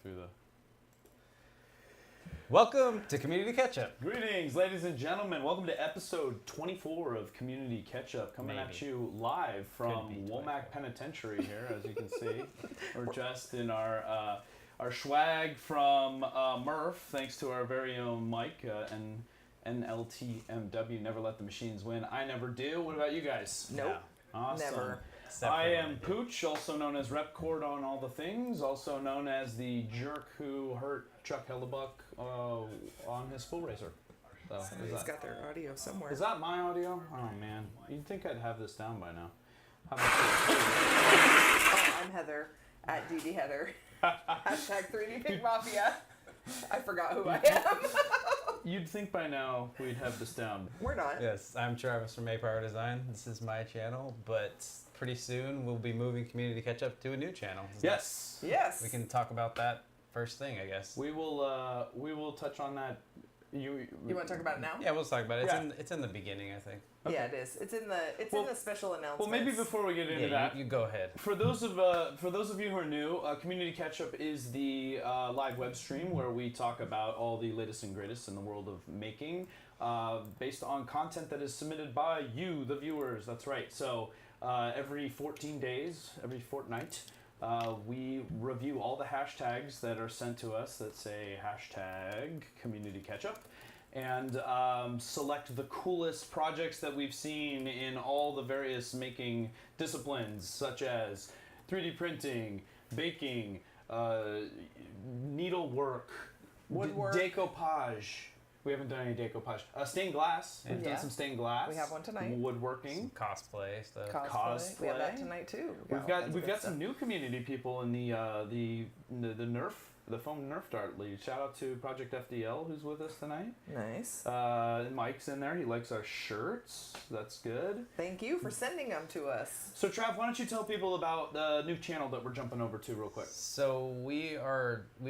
through the... Welcome to Community Ketchup. Greetings, ladies and gentlemen. Welcome to episode 24 of Community Ketchup, coming at you live from Womack Penitentiary here, as you can see. We're dressed in our swag from Murph, thanks to our very own Mike and NLTMW, Never Let the Machines Win. I never do. What about you guys? Nope. Yeah. Awesome. Never. I am Pooch, also known as Repcord on all the things, also known as the jerk who hurt Chuck Hellebuck on his full racer. So, Somebody's got their audio somewhere. Is that my audio? Oh man, you'd think I'd have this down by now. How about Oh, I'm Heather, at DD Heather. Hashtag 3D Pig Mafia. I forgot who I am. You'd think by now we'd have this down. We're not. Yes, I'm Travis from Pyro Design. This is my channel, but pretty soon we'll be moving Community Ketchup to a new channel. Yes. Yes. We can talk about that first thing, I guess. We will touch on that. You want to talk about it now? Yeah, we'll talk about it. Yeah. It's in the beginning, I think. Okay. Yeah, it is. It's in the special announcements. Well, maybe before we get into that, you go ahead. For those of you who are new, Community Ketchup is the live web stream where we talk about all the latest and greatest in the world of making, based on content that is submitted by you, the viewers. That's right. So every 14 days, every fortnight, we review all the hashtags that are sent to us that say hashtag Community Ketchup, and select the coolest projects that we've seen in all the various making disciplines, such as 3D printing, baking, needlework, woodwork, decoupage. We haven't done any decoupage. Stained glass. We've done some stained glass. We have one tonight. Woodworking. Some cosplay stuff. Cosplay. We have that tonight too. We've got some new community people in the Nerf, the foam Nerf dart league. Shout out to Project FDL who's with us tonight. Nice. Mike's in there. He likes our shirts. That's good. Thank you for sending them to us. So Trav, why don't you tell people about the new channel that we're jumping over to real quick? So we've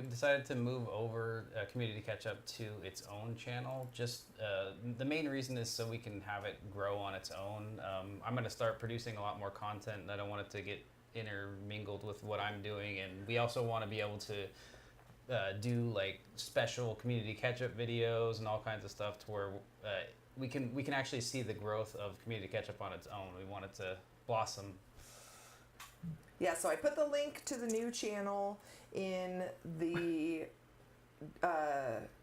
decided to move over Community Ketchup to its own channel. Just the main reason is so we can have it grow on its own. I'm going to start producing a lot more content. I don't want it to get intermingled with what I'm doing, and we also want to be able to do like special Community Ketchup videos and all kinds of stuff to where we can actually see the growth of Community Ketchup on its own. We want it to blossom. Yeah, so I put the link to the new channel in the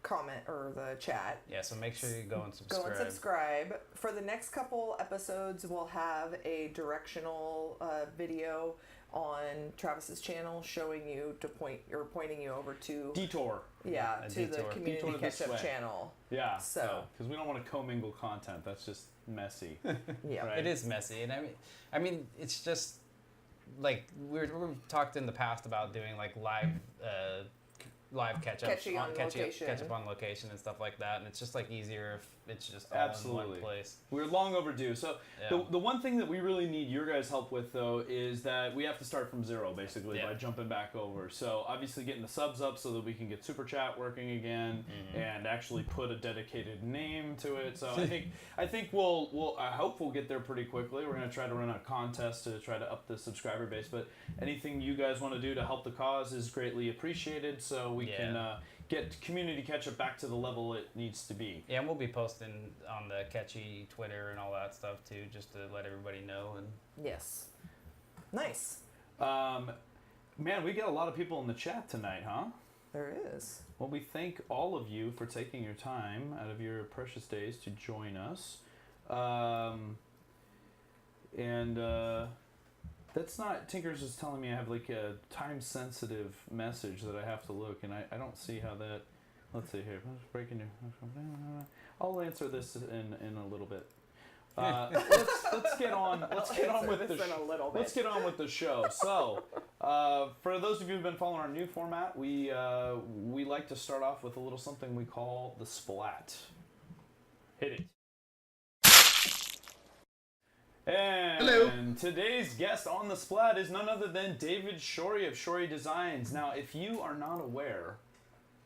comment or the chat. Yeah, so make sure you go and subscribe. Go and subscribe. For the next couple episodes, we'll have a directional video on Travis's channel showing you pointing you over to Detour. Yeah, to detour. the Community Detour Ketchup channel. Yeah. So because we don't want to commingle content. That's just messy. Yeah, right? It is messy, and I mean, it's just like we've talked in the past about doing like live ketchup ketchup on location and stuff like that, and it's just like easier if it's just all in one place. We're long overdue. So the one thing that we really need your guys' help with though is that we have to start from zero basically by jumping back over. So obviously getting the subs up so that we can get super chat working again and actually put a dedicated name to it. So I think I hope we'll get there pretty quickly. We're gonna try to run a contest to try to up the subscriber base, but anything you guys want to do to help the cause is greatly appreciated. So we can get Community Ketchup back to the level it needs to be. Yeah, and we'll be posting on the Catchy Twitter and all that stuff too, just to let everybody know. And yes, nice. Man, we got a lot of people in the chat tonight, huh? There is. Well, we thank all of you for taking your time out of your precious days to join us. That's not, Tinkers is telling me I have like a time-sensitive message that I have to look, and I don't see how that, let's see here, breaking news. I'll answer this in a little bit. Let's get on with the show. So, for those of you who've been following our new format, we like to start off with a little something we call the splat. Hit it. And today's guest on the splat is none other than David Shorey of Shorey Designs. Now, if you are not aware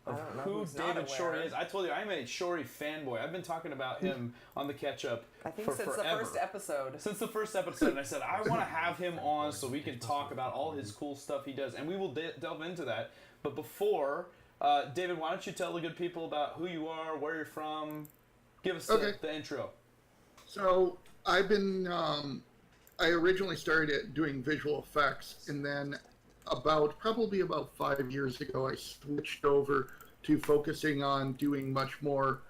of who David Shorey is, I told you I'm a Shorey fanboy. I've been talking about him on the Ketchup for since forever. the first episode. Since the first episode, and I said I want to have him on so we can talk about all his cool stuff he does, and we will delve into that. But before, David, why don't you tell the good people about who you are, where you're from? Give us the intro. So I've been, I originally started doing visual effects, and then probably about 5 years ago, I switched over to focusing on doing much more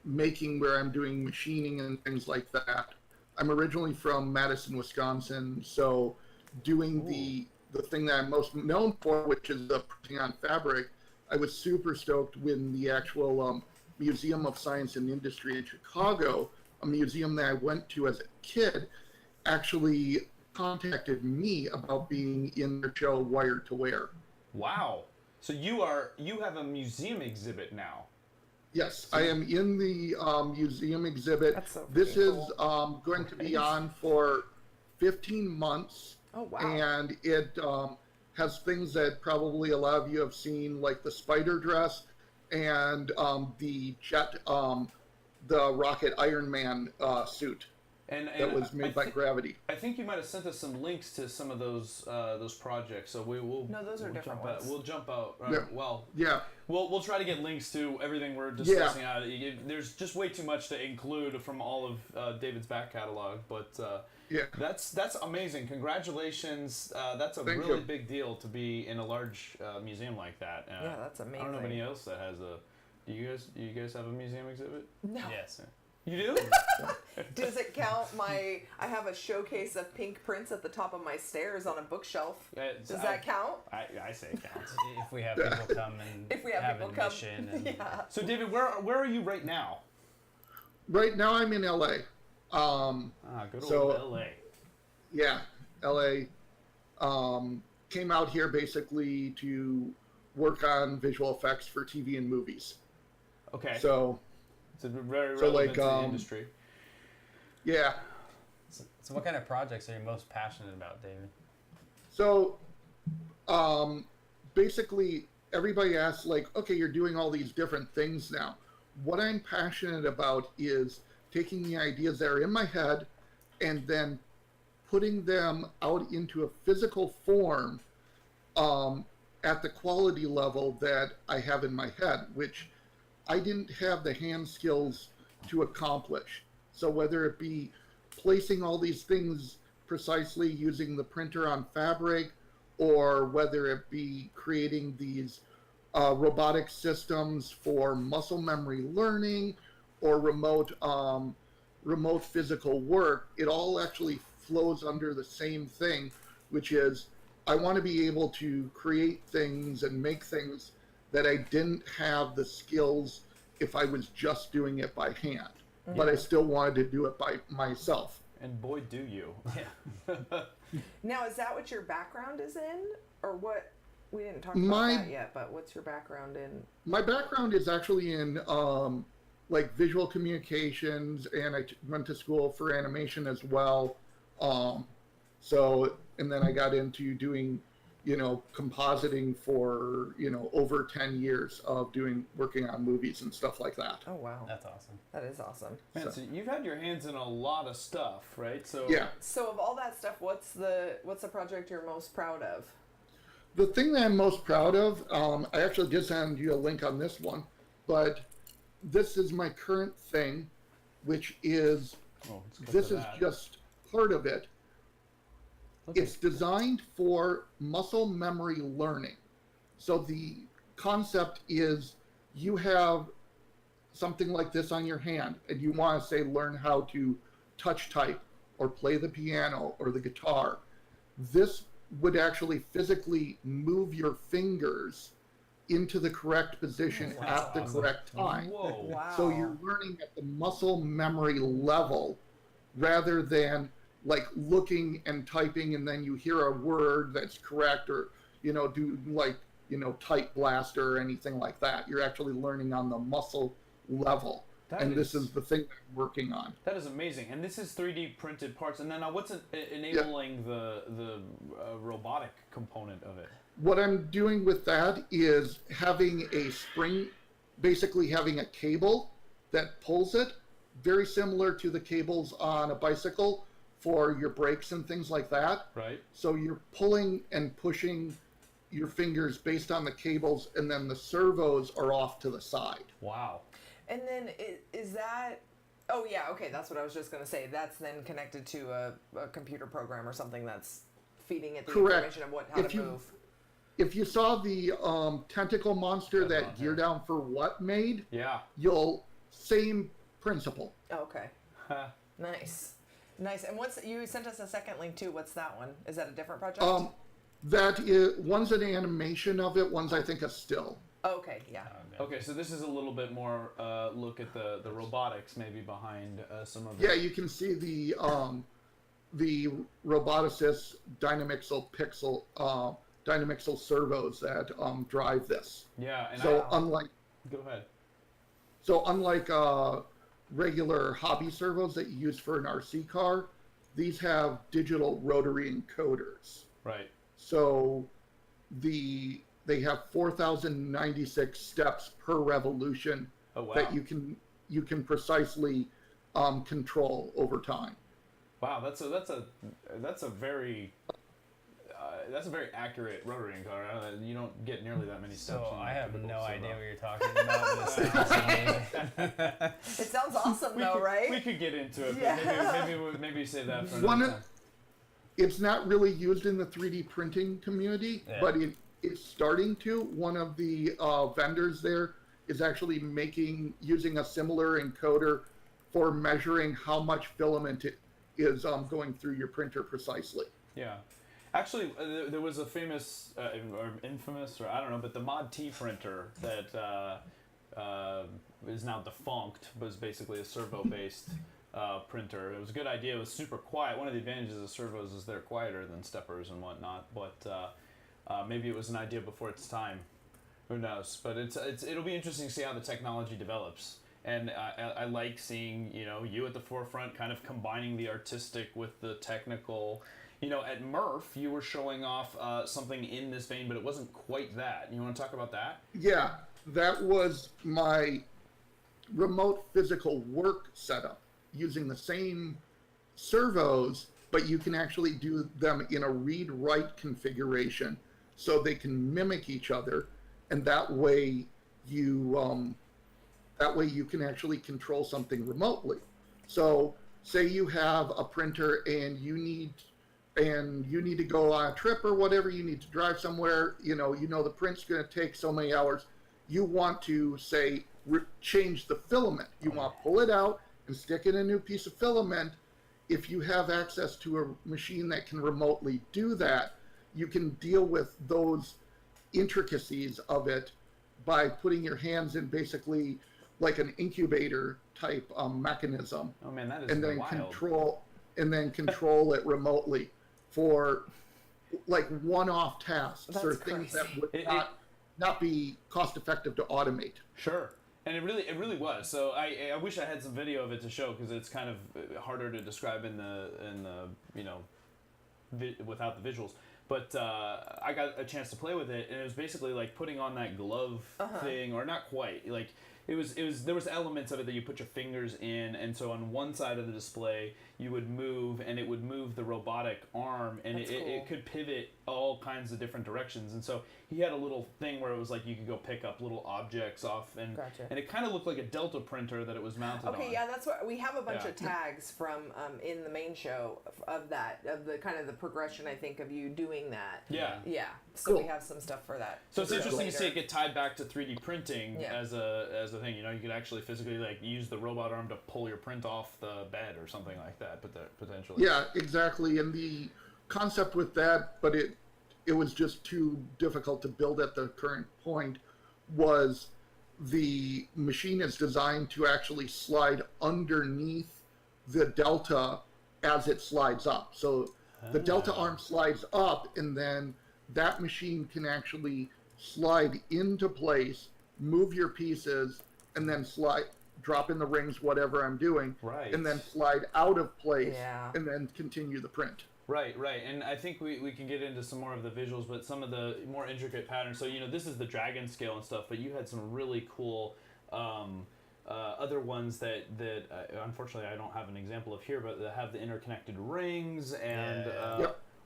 making, where I'm doing machining and things like that. I'm originally from Madison, Wisconsin, so doing the thing that I'm most known for, which is the printing on fabric, I was super stoked when the actual Museum of Science and Industry in Chicago, a museum that I went to as a kid, actually contacted me about being in their show Wire to Wear. Wow. So you have a museum exhibit now. Yes, I am in the museum exhibit. That's so this cool. is going to be on for 15 months. Oh, wow. And it has things that probably a lot of you have seen, like the spider dress and the rocket Iron Man suit And that was made by Gravity. I think you might have sent us some links to some of those projects, so we will. No, those are different ones. We'll jump out. Yeah. We'll try to get links to everything we're discussing. There's just way too much to include from all of David's back catalog, but that's amazing. Congratulations. That's a really big deal to be in a large museum like that. Yeah, that's amazing. I don't know anybody else that has a. Do you guys have a museum exhibit? No. Yes. You do? Does it count I have a showcase of pink prints at the top of my stairs on a bookshelf. Does that count? I say it counts. If we have people come and have admission. And Yeah. So David, where are you right now? Right now I'm in LA. Good old LA. Yeah, LA. Came out here basically to work on visual effects for TV and movies. Okay. So it's very relevant to the industry. Yeah. So what kind of projects are you most passionate about, David? So basically everybody asks, like, okay, you're doing all these different things now. What I'm passionate about is taking the ideas that are in my head and then putting them out into a physical form at the quality level that I have in my head, which I didn't have the hand skills to accomplish. So whether it be placing all these things precisely using the printer on fabric, or whether it be creating these robotic systems for muscle memory learning or remote physical work, it all actually flows under the same thing, which is I want to be able to create things and make things that I didn't have the skills if I was just doing it by hand. Mm-hmm. But I still wanted to do it by myself. And boy, do you. Yeah. Now, is that what your background is in? Or what? We didn't talk about that yet, but what's your background in? My background is actually in like visual communications, and I went to school for animation as well. And then I got into doing, compositing for, over 10 years of working on movies and stuff like that. Oh, wow. That's awesome. That is awesome. Man, so you've had your hands in a lot of stuff, right? So yeah. So of all that stuff, what's the project you're most proud of? The thing that I'm most proud of, I actually did send you a link on this one, but this is my current thing, which is, this is just part of it. Okay. It's designed for muscle memory learning. So the concept is you have something like this on your hand and you want to say learn how to touch type or play the piano or the guitar. This would actually physically move your fingers into the correct position at the correct time. Whoa. Wow. So you're learning at the muscle memory level rather than like looking and typing and then you hear a word that's correct or, do like, type blaster or anything like that. You're actually learning on the muscle level. This is the thing that I'm working on. That is amazing. And this is 3D printed parts. And then what's enabling the robotic component of it? What I'm doing with that is having a spring, basically having a cable that pulls it, very similar to the cables on a bicycle for your brakes and things like that. Right. So you're pulling and pushing your fingers based on the cables, and then the servos are off to the side. Wow. And then is that? Oh yeah, okay. That's what I was just gonna say. That's then connected to a computer program or something that's feeding it the Correct. information of how to move. If you saw the tentacle monster that Gear Down for What made, Yeah. same principle. Okay. Nice. Nice. And you sent us a second link too. What's that one? Is that a different project? That is, one's an animation of it, one's I think a still. Okay, yeah. Okay, so this is a little bit more look at the robotics maybe behind some of Yeah, you can see the roboticist Dynamixel servos that drive this. Yeah, and So go ahead. So unlike regular hobby servos that you use for an RC car, these have digital rotary encoders. Right. So they have 4,096 steps per revolution that you can precisely control over time. Wow, that's a very accurate rotary encoder. You don't get nearly that many steps. So I have no servo. idea what you're talking about. But it sounds amazing. It sounds awesome though, right? We could get into it, Yeah. but maybe save that for another time. It's not really used in the 3D printing community, but it's starting to. One of the vendors there is actually using a similar encoder for measuring how much filament it is going through your printer precisely. Yeah. Actually, there was a famous, or infamous, or I don't know, but the Mod T printer that is now defunct, was basically a servo-based printer. It was a good idea. It was super quiet. One of the advantages of servos is they're quieter than steppers and whatnot, but maybe it was an idea before its time. Who knows? But it'll be interesting to see how the technology develops. And I like seeing, you at the forefront kind of combining the artistic with the technical. At Murph, you were showing off something in this vein, but it wasn't quite that. You want to talk about that? Yeah, that was my remote physical work setup using the same servos, but you can actually do them in a read-write configuration so they can mimic each other, and that way you can actually control something remotely. So say you have a printer and you need to go on a trip or whatever, you need to drive somewhere, the print's going to take so many hours. You want to, say, change the filament. You want to pull it out and stick in a new piece of filament. If you have access to a machine that can remotely do that, you can deal with those intricacies of it by putting your hands in basically like an incubator type mechanism. Oh man, that is and then wild. control it remotely for like one-off tasks or things that would not be cost effective to automate. Sure. And it really was. So I wish I had some video of it to show, because it's kind of harder to describe in the without the visuals. But I got a chance to play with it, and it was basically like putting on that glove thing, or not quite. Like it was there was elements of it that you put your fingers in, and so on one side of the display you would move, and it would move the robotic arm, and it could pivot all kinds of different directions. And so he had a little thing where it was like you could go pick up little objects off, and it kind of looked like a Delta printer that it was mounted on. Okay, yeah, that's what we have a bunch of tags from in the main show of the kind of the progression, I think, of you doing that. Yeah. Yeah. So we have some stuff for that. So it's interesting to see it get tied back to 3D printing as a thing. You could actually physically like use the robot arm to pull your print off the bed or something like that, but potentially. Yeah, exactly. And the concept with that, but it was just too difficult to build at the current point, was the machine is designed to actually slide underneath the Delta as it slides up. So the Delta arm slides up, and then that machine can actually slide into place, move your pieces, and then drop in the rings, whatever I'm doing, and then slide out of place, and then continue the print. Right. And I think we can get into some more of the visuals, but some of the more intricate patterns. So, this is the dragon scale and stuff, but you had some really cool other ones that unfortunately I don't have an example of here, but that have the interconnected rings and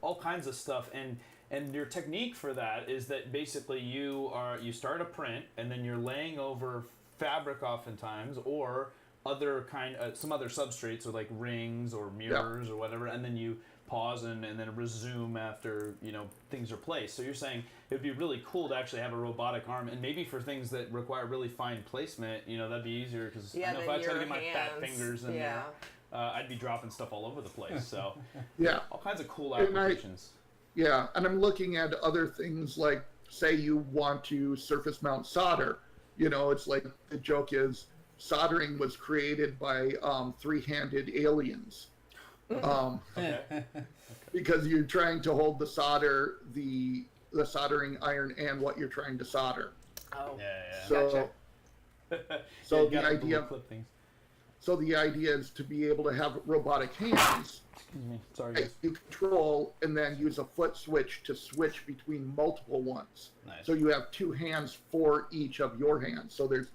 all kinds of stuff. And And your technique for that is that basically you start a print and then you're laying over fabric oftentimes or some other substrates or like rings or mirrors or whatever, and then you pause and then resume after things are placed. So you're saying it would be really cool to actually have a robotic arm, and maybe for things that require really fine placement, that'd be easier because I know if I try to get my fat fingers in there, I'd be dropping stuff all over the place. So all kinds of cool applications. And I'm looking at other things like, say you want to surface mount solder. It's like the joke is soldering was created by three-handed aliens. Because you're trying to hold the solder, the soldering iron, and what you're trying to solder. Oh, So, gotcha. so the idea. So the idea is to be able to have robotic hands. Excuse me. Sorry. That you control and then use a foot switch to switch between multiple ones. Nice. So you have 2 hands for each of your hands. So there's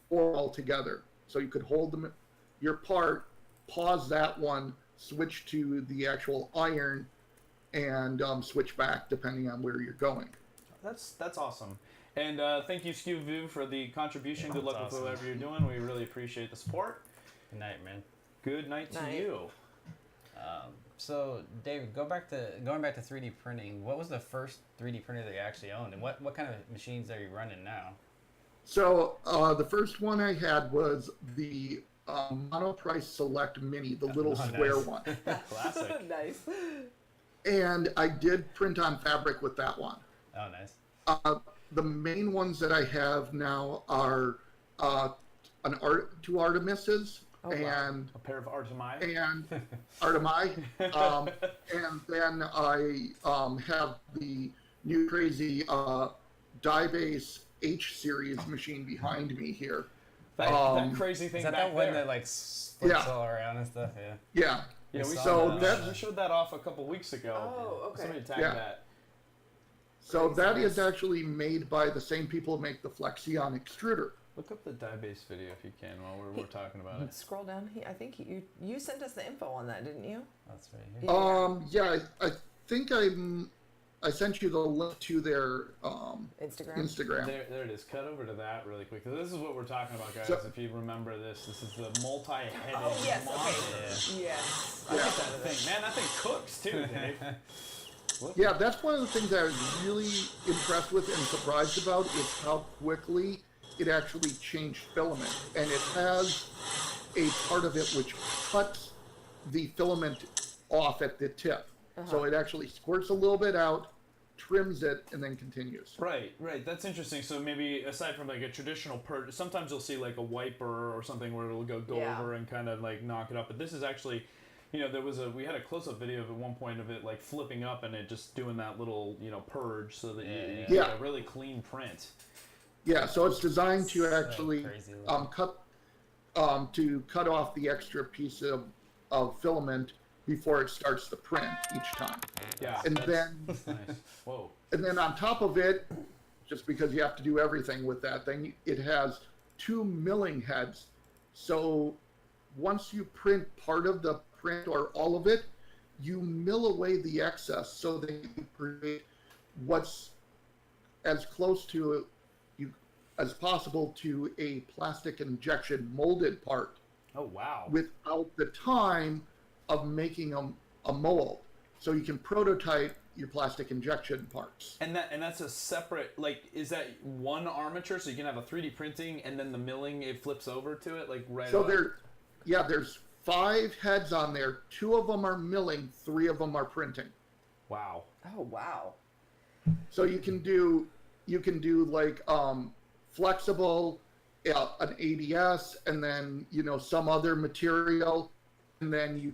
4 altogether. So you could hold them, your part, pause that one, switch to the actual iron, and switch back depending on where you're going. That's awesome. And thank you, SkewView, for the contribution. Good luck with whatever you're doing. We really appreciate the support. Good night, man. Good night to you. So, David, going back to 3D printing, what was the first 3D printer that you actually owned, and what kind of machines are you running now? So the first one I had was the Monoprice Select Mini, the little square one. Classic. Nice. And I did print on fabric with that one. Oh, nice. The main ones that I have now are 2 Artemises. Oh, and a pair of Artemi. And Artemi. And then I have the new crazy Diebase H series machine behind me here. That crazy thing is that back that one there? that like flips all around and stuff? Yeah. Yeah, we so showed that off a couple weeks ago. Oh, okay. Somebody tagged that. So that is actually made by the same people who make the Flexion extruder. Look up the Diebase video if you can while we're talking about it. Scroll down. I think you sent us the info on that, didn't you? That's right here. I think I sent you the link to their Instagram. There it is. Cut over to that really quick. This is what we're talking about, guys. So, if you remember this is the multi-headed yes. monster. Okay. Yes. I get that thing. Man, that thing cooks too, Dave. Yeah, that's one of the things I was really impressed with and surprised about is how quickly it actually changed filament. And it has a part of it which cuts the filament off at the tip. So it actually squirts a little bit out, trims it, and then continues. Right. That's interesting. So maybe aside from like a traditional purge, sometimes you'll see like a wiper or something where it'll go over and kind of like knock it up. But this is actually, we had a close-up video at one point of it like flipping up and it just doing that little, purge so that you get a really clean print. Yeah, so it's designed to actually cut off the extra piece of filament before it starts the print each time. Yeah. And then nice. Whoa. And then on top of it, just because you have to do everything with that thing, it has 2 milling heads. So once you print part of the print or all of it, you mill away the excess so that you create what's as close to as possible to a plastic injection molded part. Oh, wow. Without the time of making a mold. So you can prototype your plastic injection parts. And that's a separate, like, is that one armature so you can have a 3D printing and then the milling, it flips over to it, like right So away? there's 5 heads on there. 2 of them are milling, 3 of them are printing. Wow. Oh, wow. So you can do like flexible, an ADS, and then some other material, and then you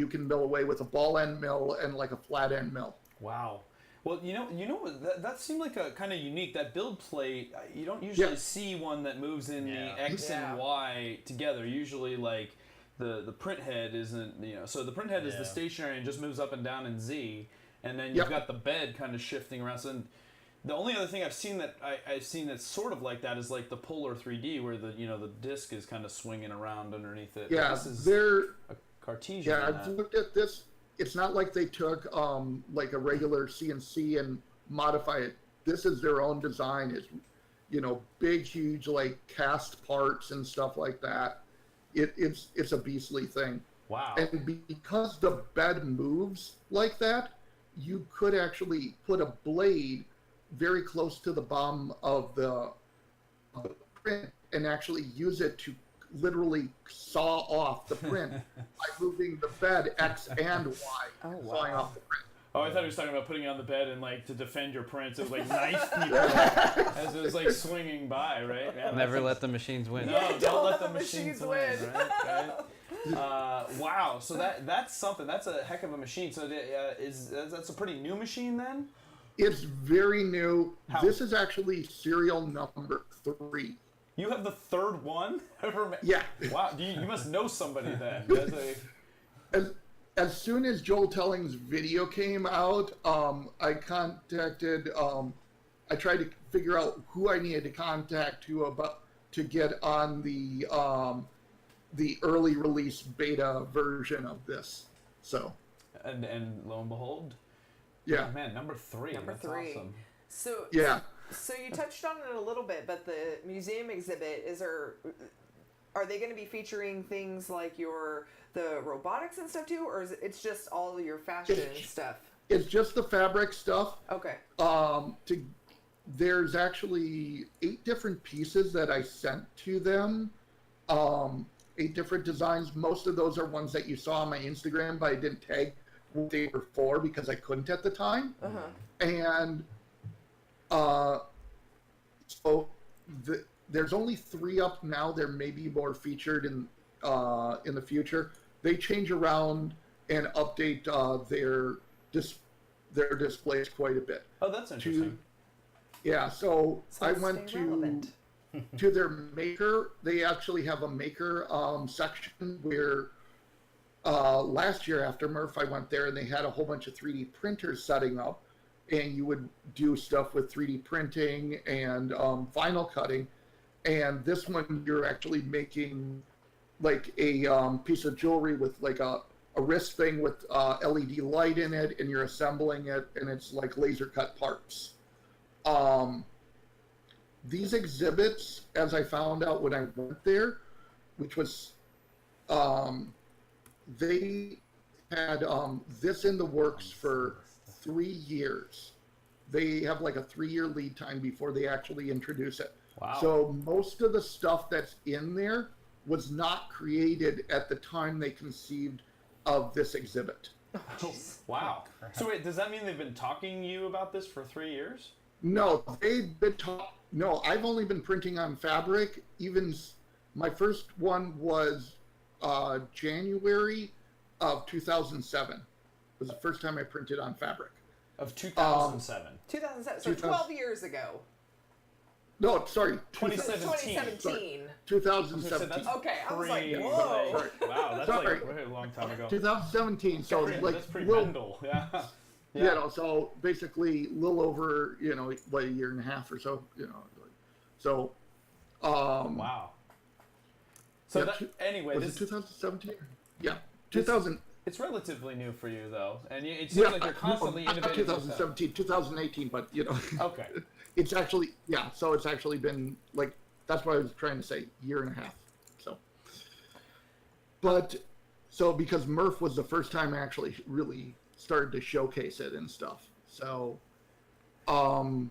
can mill away with a ball end mill and like a flat end mill. Wow. Well, that seemed like a kind of unique. That build plate, you don't usually see one that moves in the X and Y together. Usually, like the print head isn't. So the print head is the stationary and just moves up and down in Z, and then you've got the bed kind of shifting around. So the only other thing I've seen that's sort of like that is like the Polar 3D, where the disc is kind of swinging around underneath it. Yeah, this is they're a Cartesian. Yeah, I've looked at this. it's not like they took like a regular CNC and modify it. This is their own design. It's, you know, big, huge, like cast parts and stuff like that. It's a beastly thing. Wow. And because the bed moves like that, you could actually put a blade very close to the bottom of the print and actually use it to literally saw off the print by moving the bed X and Y, sawing off the print. Oh, I thought he was talking about putting it on the bed and like to defend your prints. It was like knife people as it was like swinging by, right? Yeah, Never let the machines win. No, don't let the machines win. Right? Wow. So that's something. That's a heck of a machine. So that's a pretty new machine then? It's very new. How? This is actually serial number 3. You have the third one ever made? Yeah. Wow. You must know somebody then. As soon as Joel Telling's video came out, I contacted. I tried to figure out who I needed to contact to get on the early release beta version of this. So. And lo and behold. Yeah. Oh, man, number 3. Number That's 3. awesome. So yeah. So you touched on it a little bit, but the museum exhibit are they going to be featuring things like the robotics and stuff too, or is it's just all your fashion stuff? It's just the fabric stuff. Okay. There's actually 8 different pieces that I sent to them. 8 different designs. Most of those are ones that you saw on my Instagram, but I didn't tag what they were for because I couldn't at the time. And so there's only 3 up now. There may be more featured in the future. They change around and update their displays quite a bit. Oh, that's interesting. So I Let's went stay relevant. to their maker. They actually have a maker section where last year after Murph, I went there and they had a whole bunch of 3D printers setting up, and you would do stuff with 3D printing and vinyl cutting. And this one, you're actually making like a piece of jewelry with like a wrist thing with LED light in it, and you're assembling it, and it's like laser cut parts. These exhibits, as I found out when I went there, which was they had this in the works for 3 years. They have like a 3-year lead time before they actually introduce it. Wow. So most of the stuff that's in there was not created at the time they conceived of this exhibit. Wow. So wait, does that mean they've been talking to you about this for 3 years? No, No, I've only been printing on fabric. My first one was January of 2007. It was the first time I printed on fabric. Of 2007. 2007. So 12 years ago. No, sorry. 2017. 2017. 2017. Okay, I was like, Pre- whoa. Wow, that's Sorry. like a very long time ago. 2017. So like That's pre-Mendel. Yeah. you know, so basically a little over, what, a year and a half or so, So Wow. So yeah, that, anyway, was this it 2017? Yeah. 2000 it's relatively new for you though, and it seems like you're constantly not innovating. 2017, 2018, but Okay. it's actually so it's actually been like that's what I was trying to say, year and a half. So because Murph was the first time I actually really started to showcase it and stuff. So And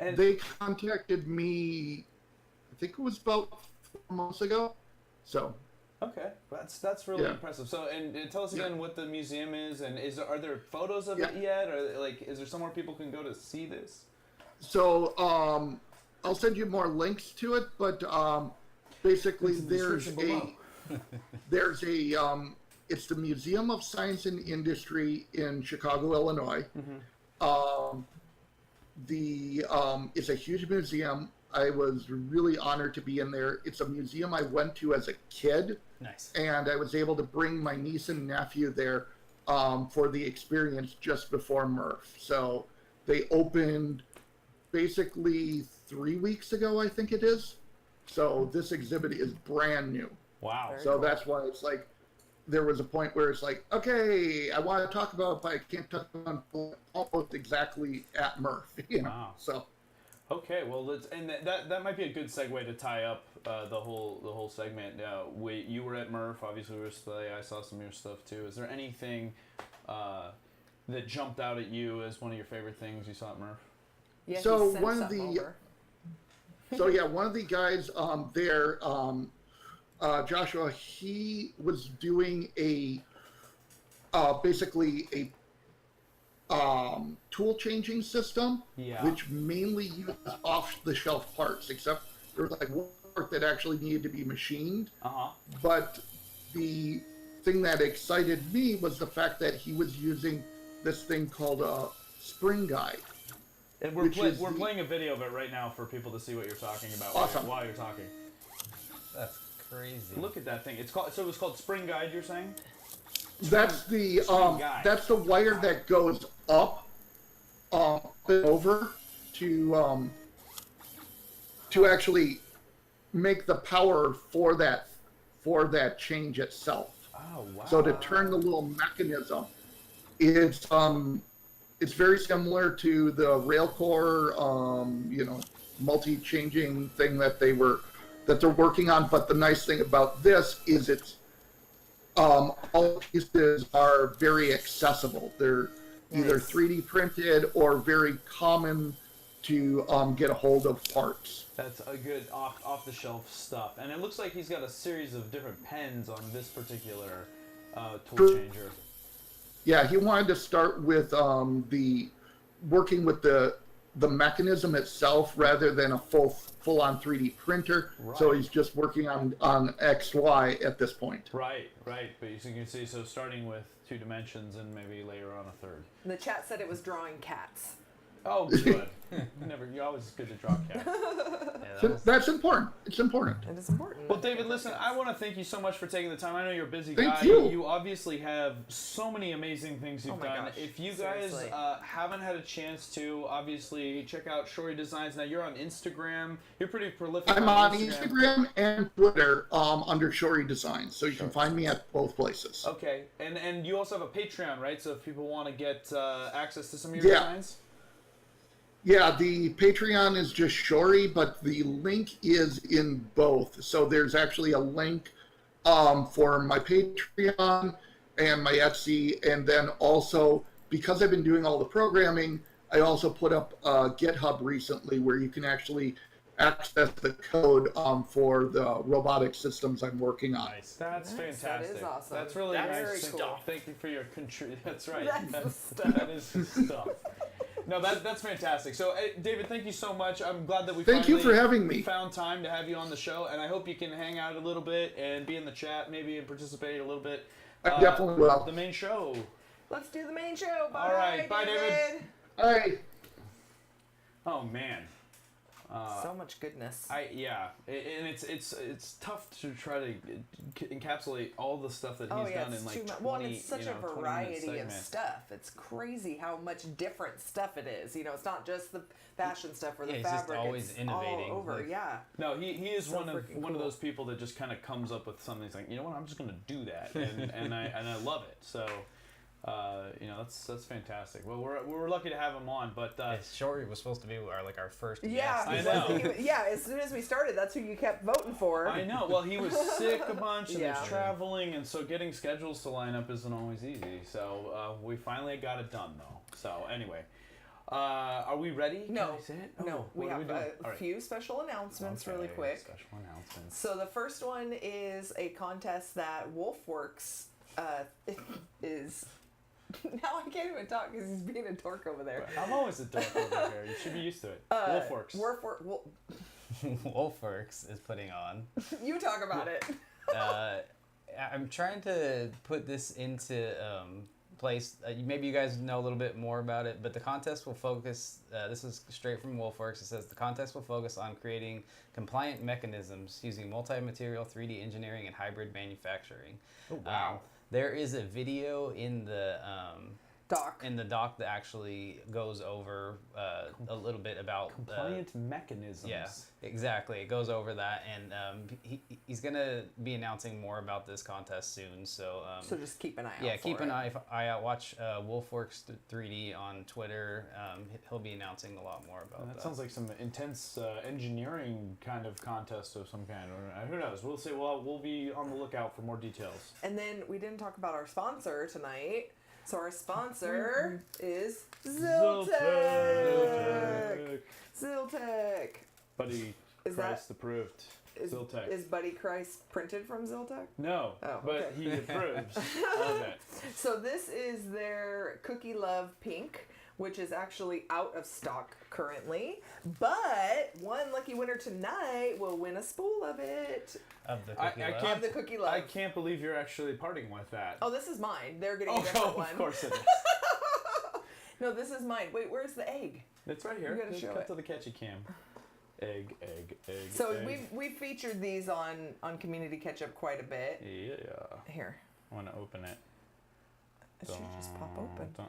they contacted me, I think it was about 4 months ago. So okay, that's really Yeah. impressive. So and tell us again what the museum is, and are there photos of it yet, or like is there somewhere people can go to see this? So I'll send you more links to it, but basically there's it's the Museum of Science and Industry in Chicago, Illinois. It's a huge museum. I was really honored to be in there. It's a museum I went to as a kid. Nice. And I was able to bring my niece and nephew there for the experience just before Murph. So they opened basically 3 weeks ago, I think it is. So this exhibit is brand new. Wow. Very So cool. that's why it's like, there was a point where it's like, okay, I want to talk about it, but I can't talk about it almost exactly at Murph, you know. Wow. So Okay, well, that might be a good segue to tie up the whole segment. You were at Murph, obviously we were today. I saw some of your stuff too. Is there anything that jumped out at you as one of your favorite things you saw at Murph? Yeah, So he sent one of something the- over. So yeah, one of the guys there, Joshua, he was doing a basically a tool changing system, Yeah. which mainly used off the shelf parts, except there was like one part that actually needed to be machined. Uh-huh. But the thing that excited me was the fact that he was using this thing called a spring guide. And we're playing a video of it right now for people to see what you're talking about Awesome. while you're talking. That's crazy. Look at that thing. It was called Spring Guide, you're saying? That's the Spring guide. that's the wire that goes up and over to actually make the power for that change itself. Oh, wow. So to turn the little mechanism, it's very similar to the Railcore multi-changing thing that they're working on. But the nice thing about this is it's all pieces are very accessible. They're either Nice. 3D printed or very common to get a hold of parts. That's a good off-the-shelf stuff. And it looks like he's got a series of different pens on this particular tool True. changer. Yeah, he wanted to start with the working with the mechanism itself rather than a full-on 3D printer. So Right. he's just working on XY at this point. Right. But as you can see, so starting with 2 dimensions and maybe later on a third. The chat said it was drawing cats. Oh, good. You're always good to draw cats. Yeah, So that's important. It's important. It is important. Well, David, listen, I want to thank you so much for taking the time. I know you're a busy Thank guy. you. obviously have so many amazing things you've Oh my done. gosh, If you guys seriously. haven't had a chance to, obviously check out Shorey Designs. Now you're on Instagram. You're pretty prolific. I'm on Instagram and Twitter under Shorey Designs, so you can find me at both places. Okay, and you also have a Patreon, right? So if people want to get access to some of your Yeah. designs. Yeah, the Patreon is just Shorey, but the link is in both. So there's actually a link for my Patreon and my Etsy, and then also, because I've been doing all the programming, I also put up GitHub recently where you can actually access the code for the robotic systems I'm working on. Nice. That's Nice, that fantastic. is awesome. That's really That's nice. very Thank- cool. Thank you for your That's right. That's the stuff. That is the stuff. No, that's fantastic. So, David, thank you so much. I'm glad that we Thank you finally for having me. found time to have you on the show, and I hope you can hang out a little bit and be in the chat maybe and participate a little bit. I definitely will. The main show. Let's do the main show. Bye, All right, bye, David. All right. Oh man. So much goodness. And it's tough to try to encapsulate all the stuff that he's done it's in like too 20, much. Well, and it's such a 20-minute variety of segment. stuff. It's crazy how much different stuff it is. You know, it's not just the fashion stuff or the Yeah, he's just fabric. always it's innovating, all over. like- Yeah. No, he is So one of freaking one of cool. those people that just kind of comes up with something. He's like, you know what, I'm just gonna do that, and I love it. So, that's fantastic. Well, we're lucky to have him on, but Yeah, Shorey was supposed to be our first Yeah. guest. I it know. wasn't even- as soon as we started, that's who you kept voting for. I know. Well, he was sick a bunch and he Yeah. was traveling, and so getting schedules to line up isn't always easy. So we finally got it done, though. So anyway, are we ready? No. Can I say it? No, Oh, we what are have doing? a All right. few special announcements really Okay, quick. Special announcements. So the first one is a contest that Wolfworks is. Now I can't even talk because he's being a dork over there. I'm always a dork over here. You should be used to it. Wolfworks. Wolfworks is putting on. You talk about it. I'm trying to put this into place. Maybe you guys know a little bit more about it, but the contest will focus. This is straight from Wolfworks. It says the contest will focus on creating compliant mechanisms using multi-material 3D engineering and hybrid manufacturing. Oh, wow. There is a video in Doc. in the doc that actually goes over a little bit about Compliant mechanisms. Yeah, exactly. It goes over that, and he's gonna be announcing more about this contest soon. So So just keep an eye out. yeah, for keep an it. eye out. Watch Wolfworks 3D on Twitter. He'll be announcing a lot more about That that. sounds like some intense engineering kind of contest of some kind. Or who knows? We'll see. We'll be on the lookout for more details. And then we didn't talk about our sponsor tonight. So our sponsor is Zyletch. Zyletch. Buddy Is Christ approved. Zyletch. Is Buddy Christ printed from Zyletch? No, Oh, but okay. he approves of it. So this is their Cookie Love Pink, which is actually out of stock currently. But one lucky winner tonight will win a spool of it. Of the cookie I love. can't- Of the Cookie Love. I can't believe you're actually parting with that. Oh, this is mine. They're getting a different one. Of course it is. No, this is mine. Wait, where's the egg? It's right here. You gotta Just show cut it. to the catchy cam. Egg. So egg. we've featured these on Community Ketchup quite a bit. Yeah. Here, I want to open it. it should just pop open. I'm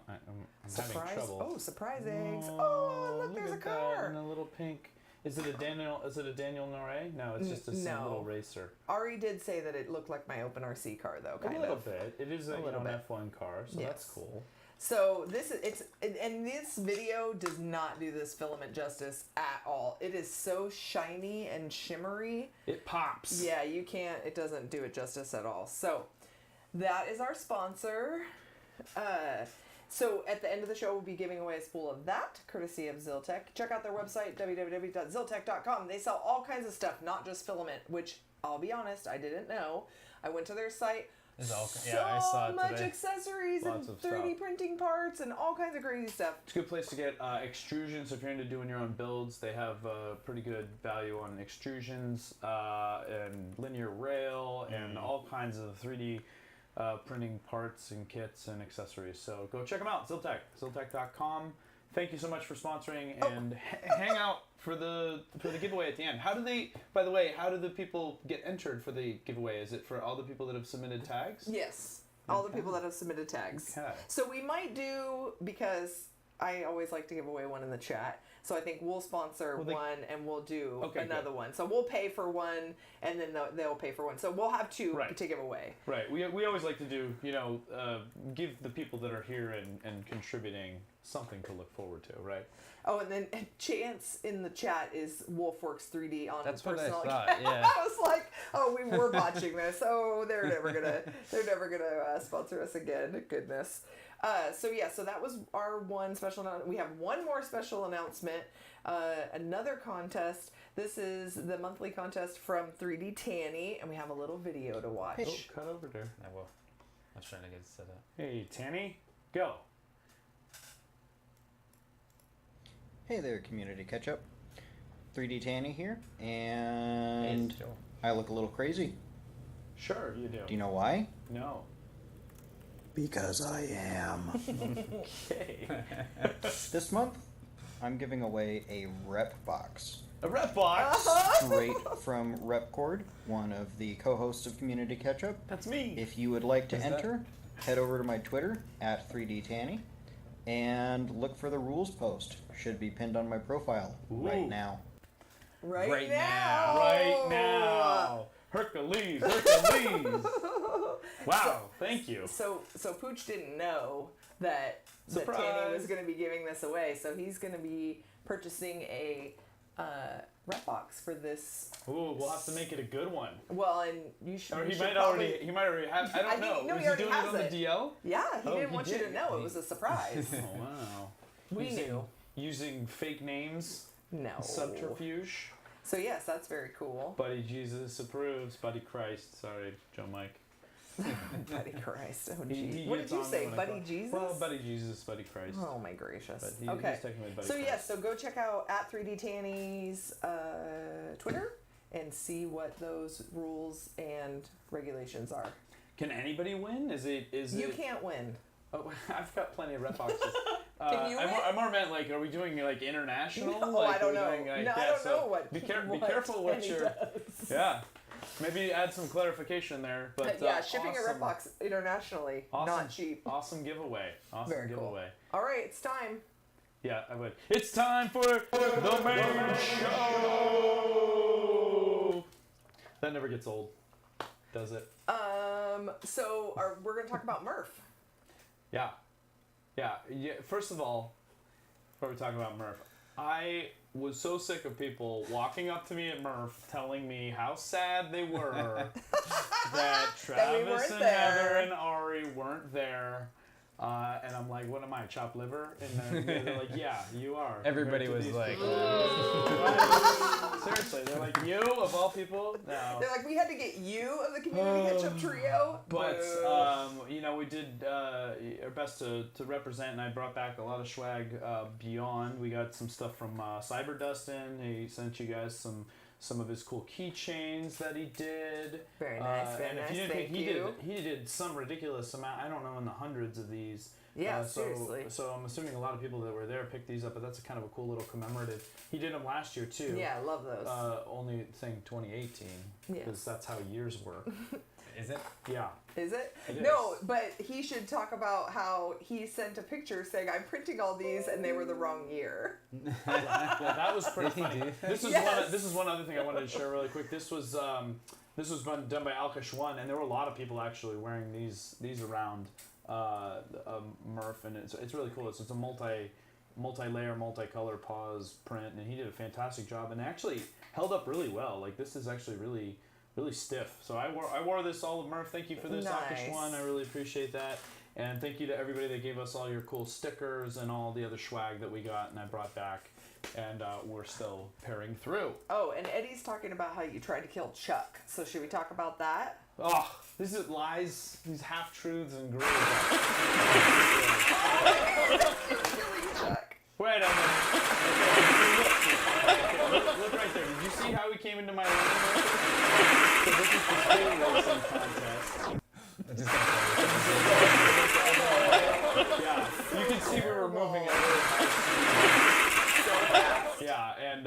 having Surprise! trouble. Oh, surprise eggs! Oh, look, there's a at that, car. and a little pink. Is it a Daniel? Is it a Daniel Noray? No, it's just a No. little racer. Ari did say that it looked like my Open RC car, though, kind a little of. bit. It is A an little bit. F1 car, so that's Yes. cool. So and this video does not do this filament justice at all. It is so shiny and shimmery. It pops. Yeah, you can't. It doesn't do it justice at all. So that is our sponsor. So at the end of the show, we'll be giving away a spool of that, courtesy of Zyletch. Check out their website, www.zyletch.com. They sell all kinds of stuff, not just filament, which I'll be honest, I didn't know. I went to their site. It's all- So yeah, I saw it much today. accessories Lots and of 3D stuff. printing parts and all kinds of crazy stuff. It's a good place to get extrusions. If you're into doing your own builds, they have pretty good value on extrusions and linear rail and all kinds of 3D printing parts and kits and accessories. So go check them out. Zyletch. Zyletch.com. Thank you so much for sponsoring and hang out for the giveaway at the end. How do they? By the way, how do the people get entered for the giveaway? Is it for all the people that have submitted tags? Yes, all the Okay. people that have submitted tags. Okay. So we might do, because I always like to give away one in the chat. So I think we'll sponsor one and we'll do Okay, another good. one. So we'll pay for one and then they'll pay for one. So we'll have two Right. to give away. Right. We always like to do, give the people that are here and contributing something to look forward to, right? Oh, and then Chance in the chat is Wolfworks 3D on That's what I personal thought, account. yeah. I was like, oh, we were botching this. Oh, they're never gonna sponsor us again. Goodness. So that was our one special announcement. We have one more special announcement. Another contest. This is the monthly contest from 3D Tanny, and we have a little video to watch. Oh, cut over there. I will. I was trying to get it set up. Hey, Tanny, go. Hey there, Community Ketchup. 3D Tanny here, and Hey, Joel. I look a little crazy. Sure, you do. Do you know why? No. Because I am. Okay. This month, I'm giving away a rep box. A rep box. Straight from Repcord, one of the co-hosts of Community Ketchup. That's me. If you would like to Is that- enter, head over to my Twitter, @3dtanny, and look for the rules post. Should be pinned on my profile right Ooh. now. Right, Right now. now. Right now. Hercules. Hercules. Wow. Thank you. So Pooch didn't know that Tanny Surprise. was going to be giving this away, so he's going to be purchasing a rep box for this. Ooh, we'll have to make it a good one. Well, and you should. Or you he should might probably- already. He might already have. I I don't think- know. no, Was he already doing it has on it. the DL? Yeah, he Oh, didn't he want you did. to know. It was a surprise. Oh wow. We knew. Using fake names, No. subterfuge. So yes, that's very cool. Buddy Jesus approves. Buddy Christ. Sorry, Joe Mike. Buddy Christ. Oh, He geez. What gets did you on say? when I Buddy call- Jesus? Well, Buddy Jesus, Buddy Christ. Oh my gracious. But Okay. he's technically Buddy So Christ. yes, so go check out @3dtanny's Twitter and see what those rules and regulations are. Can anybody win? Is You it? can't win. Oh, I've got plenty of rep boxes. Can you win? I more meant like, are we doing like international? No, like, I don't are we know. doing, like, No, I yeah, don't so know what. Be careful what Tanny you're. does. Yeah. Maybe add some clarification there. But yeah, shipping awesome, a Redbox internationally, not cheap. Awesome giveaway. Awesome Very cool. giveaway. All right, it's time. Yeah, I would. It's time for the main show. That never gets old, does it? So we're gonna talk about Murph. Yeah. First of all, before we talk about Murph, I was so sick of people walking up to me at Murph telling me how sad they were that Travis and Heather and Ari weren't there. And I'm like, what am I, chopped liver? And they're like, yeah, you are. Everybody was like, seriously, they're like, you of all people? No. They're like, we had to get you of the Community Ketchup trio. But, we did our best to represent, and I brought back a lot of swag beyond. We got some stuff from Cyber Dustin. He sent you guys some of his cool keychains that he did. Very nice, very and nice. If you didn't Thank think you. He did some ridiculous amount. I don't know, in the hundreds of these. Yeah, seriously. So I'm assuming a lot of people that were there picked these up, but that's a kind of a cool little commemorative. He did them last year too. Yeah, I love those. Only thing 2018, because that's how years work. is it? Yeah. Is it? It No, is. but he should talk about how he sent a picture saying, I'm printing all these and they were the wrong year. Yeah, that was pretty funny. This is this is one other thing I wanted to share really quick. This was done by Alkash One, and there were a lot of people actually wearing these around Murph, and it's really cool. It's a multi-layer, multi-color paws print, and he did a fantastic job, and actually held up really well. Like, this is actually really stiff. So I wore this all of Murph. Thank you for this, Alkash One. I really appreciate that. And thank you to everybody that gave us all your cool stickers and all the other swag that we got and I brought back. And we're still pairing through. Oh, and Eddie's talking about how you tried to kill Chuck. So should we talk about that? Oh, this is lies, these half-truths and grades. Killing Chuck. Wait a minute. Look right there. Did you see how he came into my lane? So this is the school racing contest. Yeah, you can see we were moving at really high speed. Yeah, and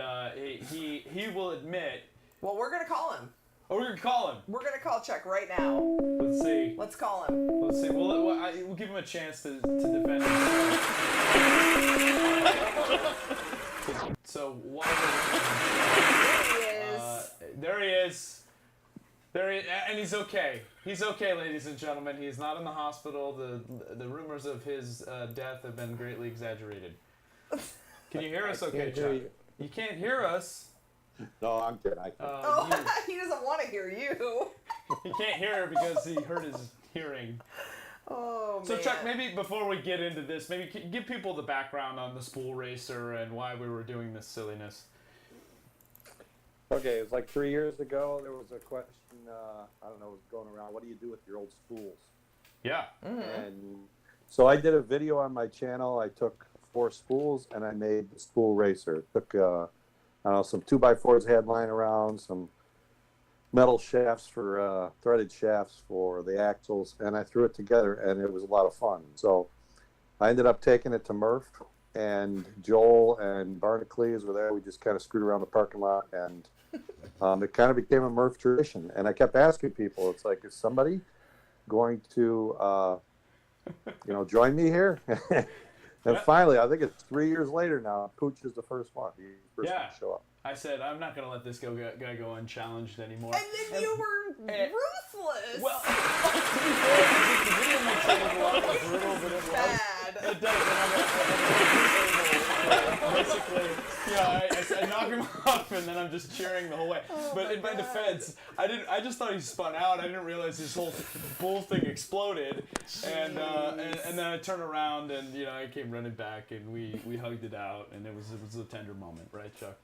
he will admit. Well, we're going to call him. Oh, we're gonna call him. We're going to call Chuck right now. Let's see. Let's call him. Let's see. We'll give him a chance to defend himself. So what? There he is. And he's okay. He's okay, ladies and gentlemen. He's not in the hospital. The rumors of his death have been greatly exaggerated. Can you hear us okay, Chuck? You can't hear us. No, I'm good. I can. He doesn't want to hear you. He can't hear because he hurt his hearing. Oh, So man. Chuck, maybe before we get into this, maybe give people the background on the spool racer and why we were doing this silliness. Okay, it was like 3 years ago. There was a question. I don't know, it was going around. What do you do with your old spools? Yeah. And so I did a video on my channel. I took 4 spools and I made the spool racer. Took I don't know, some 2x4s I had lying around, some metal shafts for threaded shafts for the axles, and I threw it together, and it was a lot of fun. So I ended up taking it to Murph, and Joel and Barnacles were there. We just kind of screwed around the parking lot, and it kind of became a Murph tradition. And I kept asking people, it's like, is somebody going to, join me here? And finally, I think it's 3 years later now, Pooch is the first one. He's the first one to show up. I said, I'm not going to let this guy go unchallenged anymore. And then you were ruthless. Well, to be fair, I think the video makes it look a lot more brutal than it was. Bad. It does. Basically, I knock him off and then I'm just cheering the whole way. But in my defense, I just thought he spun out. I didn't realize his whole bull thing exploded. And then I turned around and I came running back and we hugged it out and it was a tender moment, right, Chuck?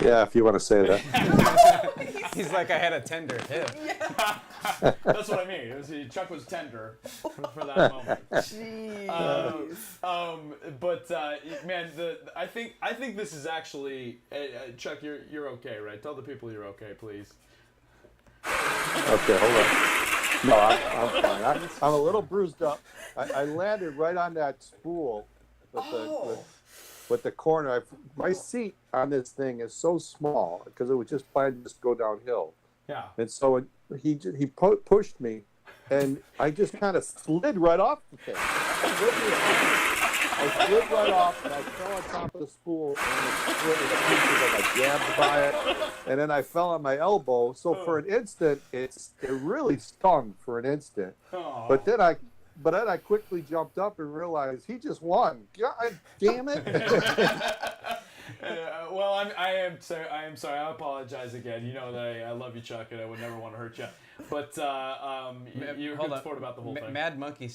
Yeah, if you want to say that. He's like, I had a tender hip. That's what I mean. Chuck was tender for that moment. Jeez. Man, I think this is actually Chuck. You're okay, right? Tell the people you're okay, please. Okay, hold on. No, I'm fine. I'm a little bruised up. I landed right on that spool with the corner. My seat on this thing is so small because it was just planned to just go downhill. Yeah. And so he pushed me, and I just kind of slid right off the thing. I slid right off, and I fell on top of the spool, and it split into pieces, and I jabbed by it, and then I fell on my elbow. So for an instant, it really stung for an instant. Oh. But then I quickly jumped up and realized he just won. God damn it! Well, I am sorry. I apologize again. You know that I love you, Chuck, and I would never want to hurt you. But you're good sport about the whole thing. Mad Monkey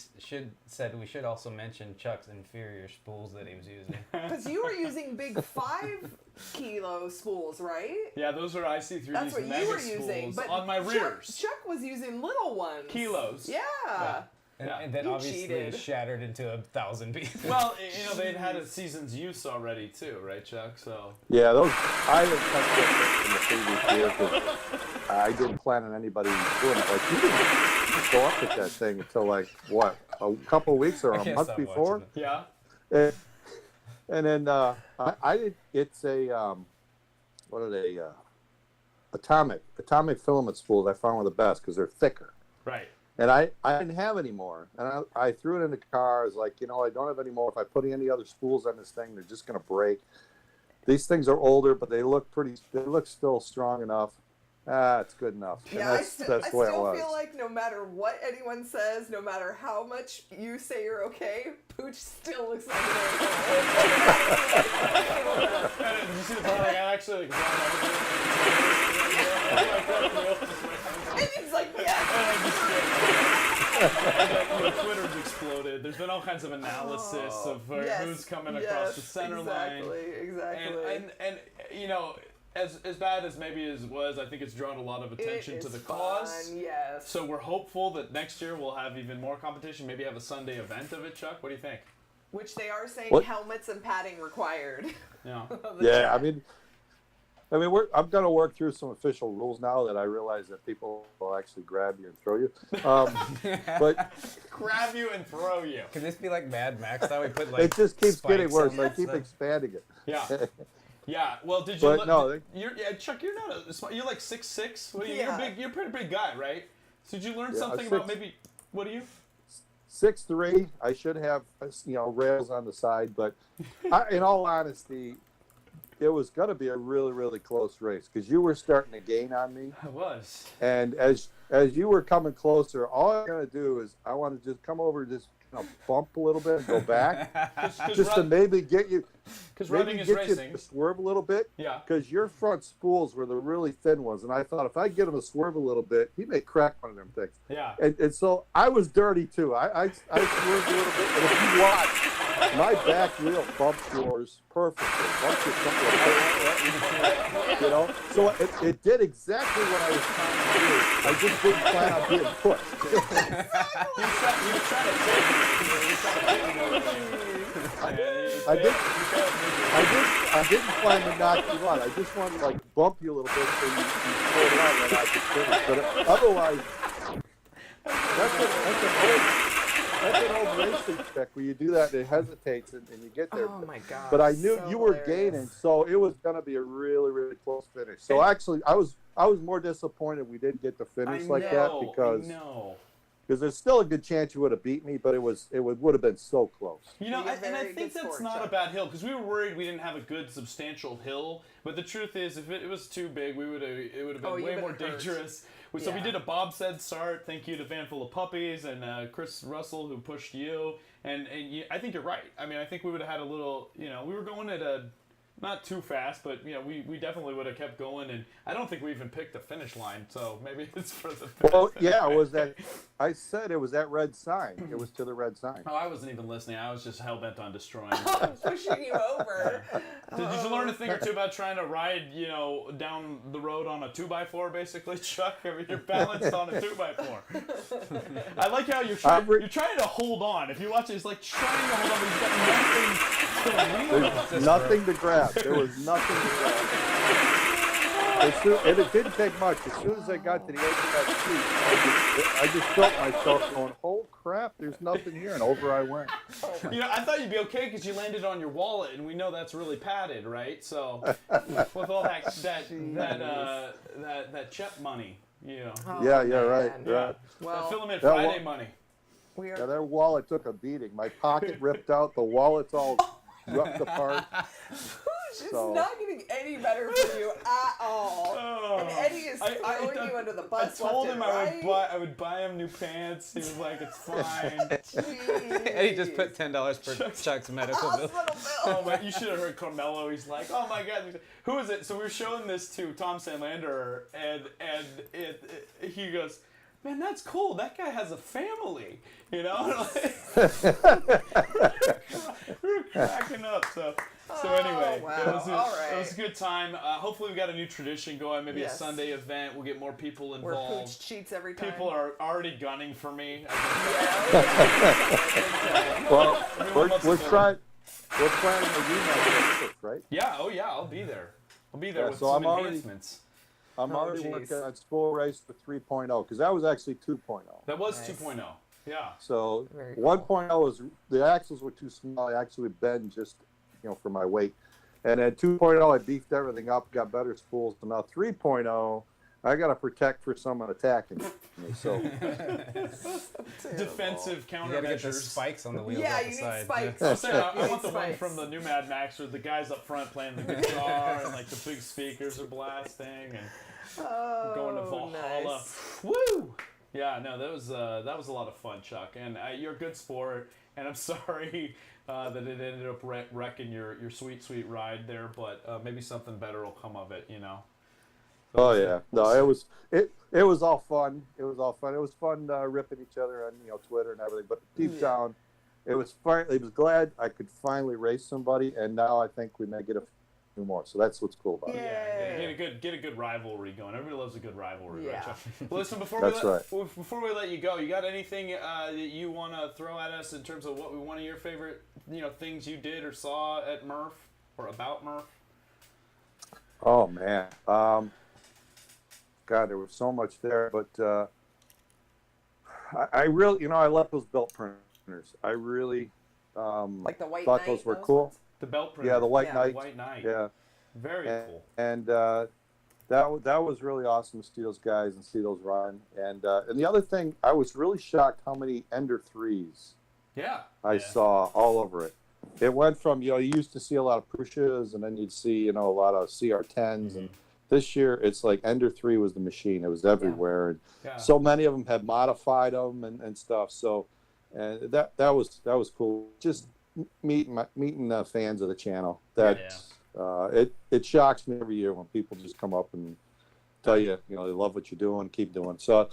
said we should also mention Chuck's inferior spools that he was using. Because you were using big 5-kilo spools, right? Yeah, those are IC3D's That's what mega you were spools using. But on my rears. Chuck was using little ones. Kilos. Yeah. And then You obviously cheated. shattered into 1,000 pieces. Well, they'd had a season's use already too, right, Chuck? So. Yeah, I had touched those in the previous year because I didn't plan on anybody doing it. Like, you didn't go up with that thing until like what, a couple of weeks or a month before. Yeah. And then I did. It's a what are they? Atomic filament spools. I found were the best because they're thicker. Right. And I didn't have any more. And I threw it in the car. I was like, I don't have any more. If I put any other spools on this thing, they're just going to break. These things are older, but they look still strong enough. It's good enough. And Yeah, that's I the way it still was. feel like no matter what anyone says, no matter how much you say you're okay, Pooch still looks like an a-hole. Did you see the part I actually And he's like, yes. Twitter's exploded. There's been all kinds of analysis of who's coming across the center line. Exactly. And as bad as maybe as was, I think it's drawn a lot of attention to the cause. Fun, yes. So we're hopeful that next year we'll have even more competition. Maybe have a Sunday event of it, Chuck. What do you think? Which they are saying helmets and padding required. Yeah. Yeah, I mean, I'm going to work through some official rules now that I realize that people will actually grab you and throw you. But grab you and throw you. Can this be like Mad Max? How we put like it just keeps getting spikes worse. on I keep expanding it. Yeah. Yeah. Well, did you? But no, Chuck, you're not a small. You're like 6'6". Well, Yeah. You're big. You're a pretty big guy, right? So did you learn Yeah, something about maybe? What are you? 6'3". I should have rails on the side, but in all honesty, it was going to be a really, really close race because you were starting to gain on me. I was. And as you were coming closer, all I'm going to do is I want to just come over and just bump a little bit and go back, just to maybe get you. Because running is racing. You to swerve a little bit. Yeah. Because your front spools were the really thin ones, and I thought if I get him to swerve a little bit, he may crack one of them things. Yeah. And so I was dirty too. I swerved a little bit, and if you watch, my back wheel bumps yours perfectly. Bumps your so it did exactly what I was trying to do. I just didn't plan on being pushed. You were trying to fit. I didn't plan to knock you out. I just wanted to bump you a little bit so you pulled it out and I could finish. But otherwise, that's an old racing trick where you do that and it hesitates and you get there. Oh my god! But I knew you were hilarious. gaining, so it was going to be a really, really close finish. So actually, I was more disappointed we didn't get to finish that because there's still a good chance you would have beat me, but it would have been so close. And I think that's not a bad hill because we were worried we didn't have a good substantial hill. But the truth is, if it was too big, it would have been way more dangerous. So we did a bobsled start. Thank you to Van Full of Puppies and Chris Russell who pushed you. And I think you're right. I mean, I think we would have had a little. We were going at a. Not too fast, but we definitely would have kept going, and I don't think we even picked the finish line. So maybe it's for the. Well, yeah, it was that. I said it was that red sign. It was to the red sign. Oh, I wasn't even listening. I was just hell bent on destroying. Pushing you over. Did you learn a thing or two about trying to ride, down the road on a 2x4, basically, Chuck? I mean, you're balanced on a 2x4. I like how you're trying to hold on. If you watch it, it's like trying to hold on, but he's got nothing to lean on. There's nothing to grab. There was nothing to grab. it didn't take much. As soon as I got to the edge of that street, I just felt myself going, "Oh crap! There's nothing here," and over I went. You know, I thought you'd be okay because you landed on your wallet, and we know that's really padded, right? So with all that CHEP money, you know. Oh, Yeah, man. right. That Well, Filament that Friday wa- money. we Yeah, are. that wallet took a beating. My pocket ripped out. The wallet's all ripped apart. It's So- not getting any better for you at all. Oh. And Eddie is throwing you under the I bus. told left him and I would buy him new pants. He was like, "It's fine." Eddie just put $10 for Chuck's medical bill. Oh man, you should have heard Carmelo. He's like, "Oh my God, who is it?" So we were showing this to Tom Sandlander, and he goes, "Man, that's cool. That guy has a family." You know, we were cracking up. So anyway, wow. it was All right. it was a good time. Hopefully, we got a new tradition going. Maybe Yes. a Sunday event. We'll get more people Where involved. Pooch cheats every time. People are already gunning for me. Well, Everyone wants we're to go. trying. We're planning a rematch, right? Yeah. Oh yeah. I'll be there. I'll be there Yeah, with so some I'm already- enhancements. I'm Oh, already geez. working on Spool Race for 3.0 because that was actually 2.0. That was Nice. 2.0. Yeah. So Very cool. 1.0 was the axles were too small. I actually bend just for my weight, and then 2.0 I beefed everything up, got better spools. So now 3.0 I got to protect for someone attacking me. So Defensive You gotta get the countermeasures. spikes on the wheels Yeah, off you the need side. spikes. I'm saying, I You want need the one spikes. from the new Mad Max where the guys up front playing the guitar and like the big speakers are blasting and Oh, going to Valhalla. nice. Woo! Yeah, no, that was a lot of fun, Chuck. And you're a good sport. And I'm sorry that it ended up wrecking your sweet ride there, but maybe something better will come of it, you know. So oh we'll see. yeah, We'll no, see. it was all fun. It was all fun. It was fun ripping each other on Twitter and everything. But deep down, it was fun. It was glad I could finally race somebody, and now I think we may get a few more. So that's what's cool about it. Yeah, get a good rivalry going. Everybody loves a good rivalry, right, Yeah. Chuck? Well, listen, before That's right. before we let you go, you got anything that you want to throw at us in terms of what one of your favorite things you did or saw at Murph or about Murph? Oh man, God, there was so much there, but I really, I love those belt printers. I really Like the white thought knight, those were those cool. ones? The belt printer. Yeah, the White Yeah. Knight. White Knight. Yeah, Very cool. and that was really awesome to see those guys and see those run. And the other thing, I was really shocked how many Ender 3s Yeah. I Yeah. saw all over it. It went from you used to see a lot of Pooches, and then you'd see a lot of CR10s, and this year it's like Ender 3 was the machine. It was everywhere, and Yeah. so many of them had modified them and stuff. So, and that was cool. Just meeting the fans of the channel. That it shocks me every year when people just come up and tell you they love what you're doing, keep doing. So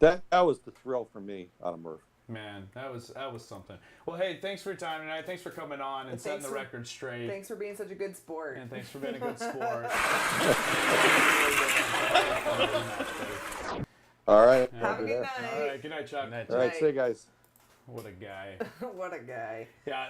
that was the thrill for me out of Murph. Man, that was something. Well, hey, thanks for your time tonight. Thanks for coming on and setting the record straight. Thanks for being such a good sport. And thanks for being a good sport. All right. Have a good that. night. All right, good night, Chuck. Good night, All right, Night. see you guys. What a guy. What a guy. Yeah,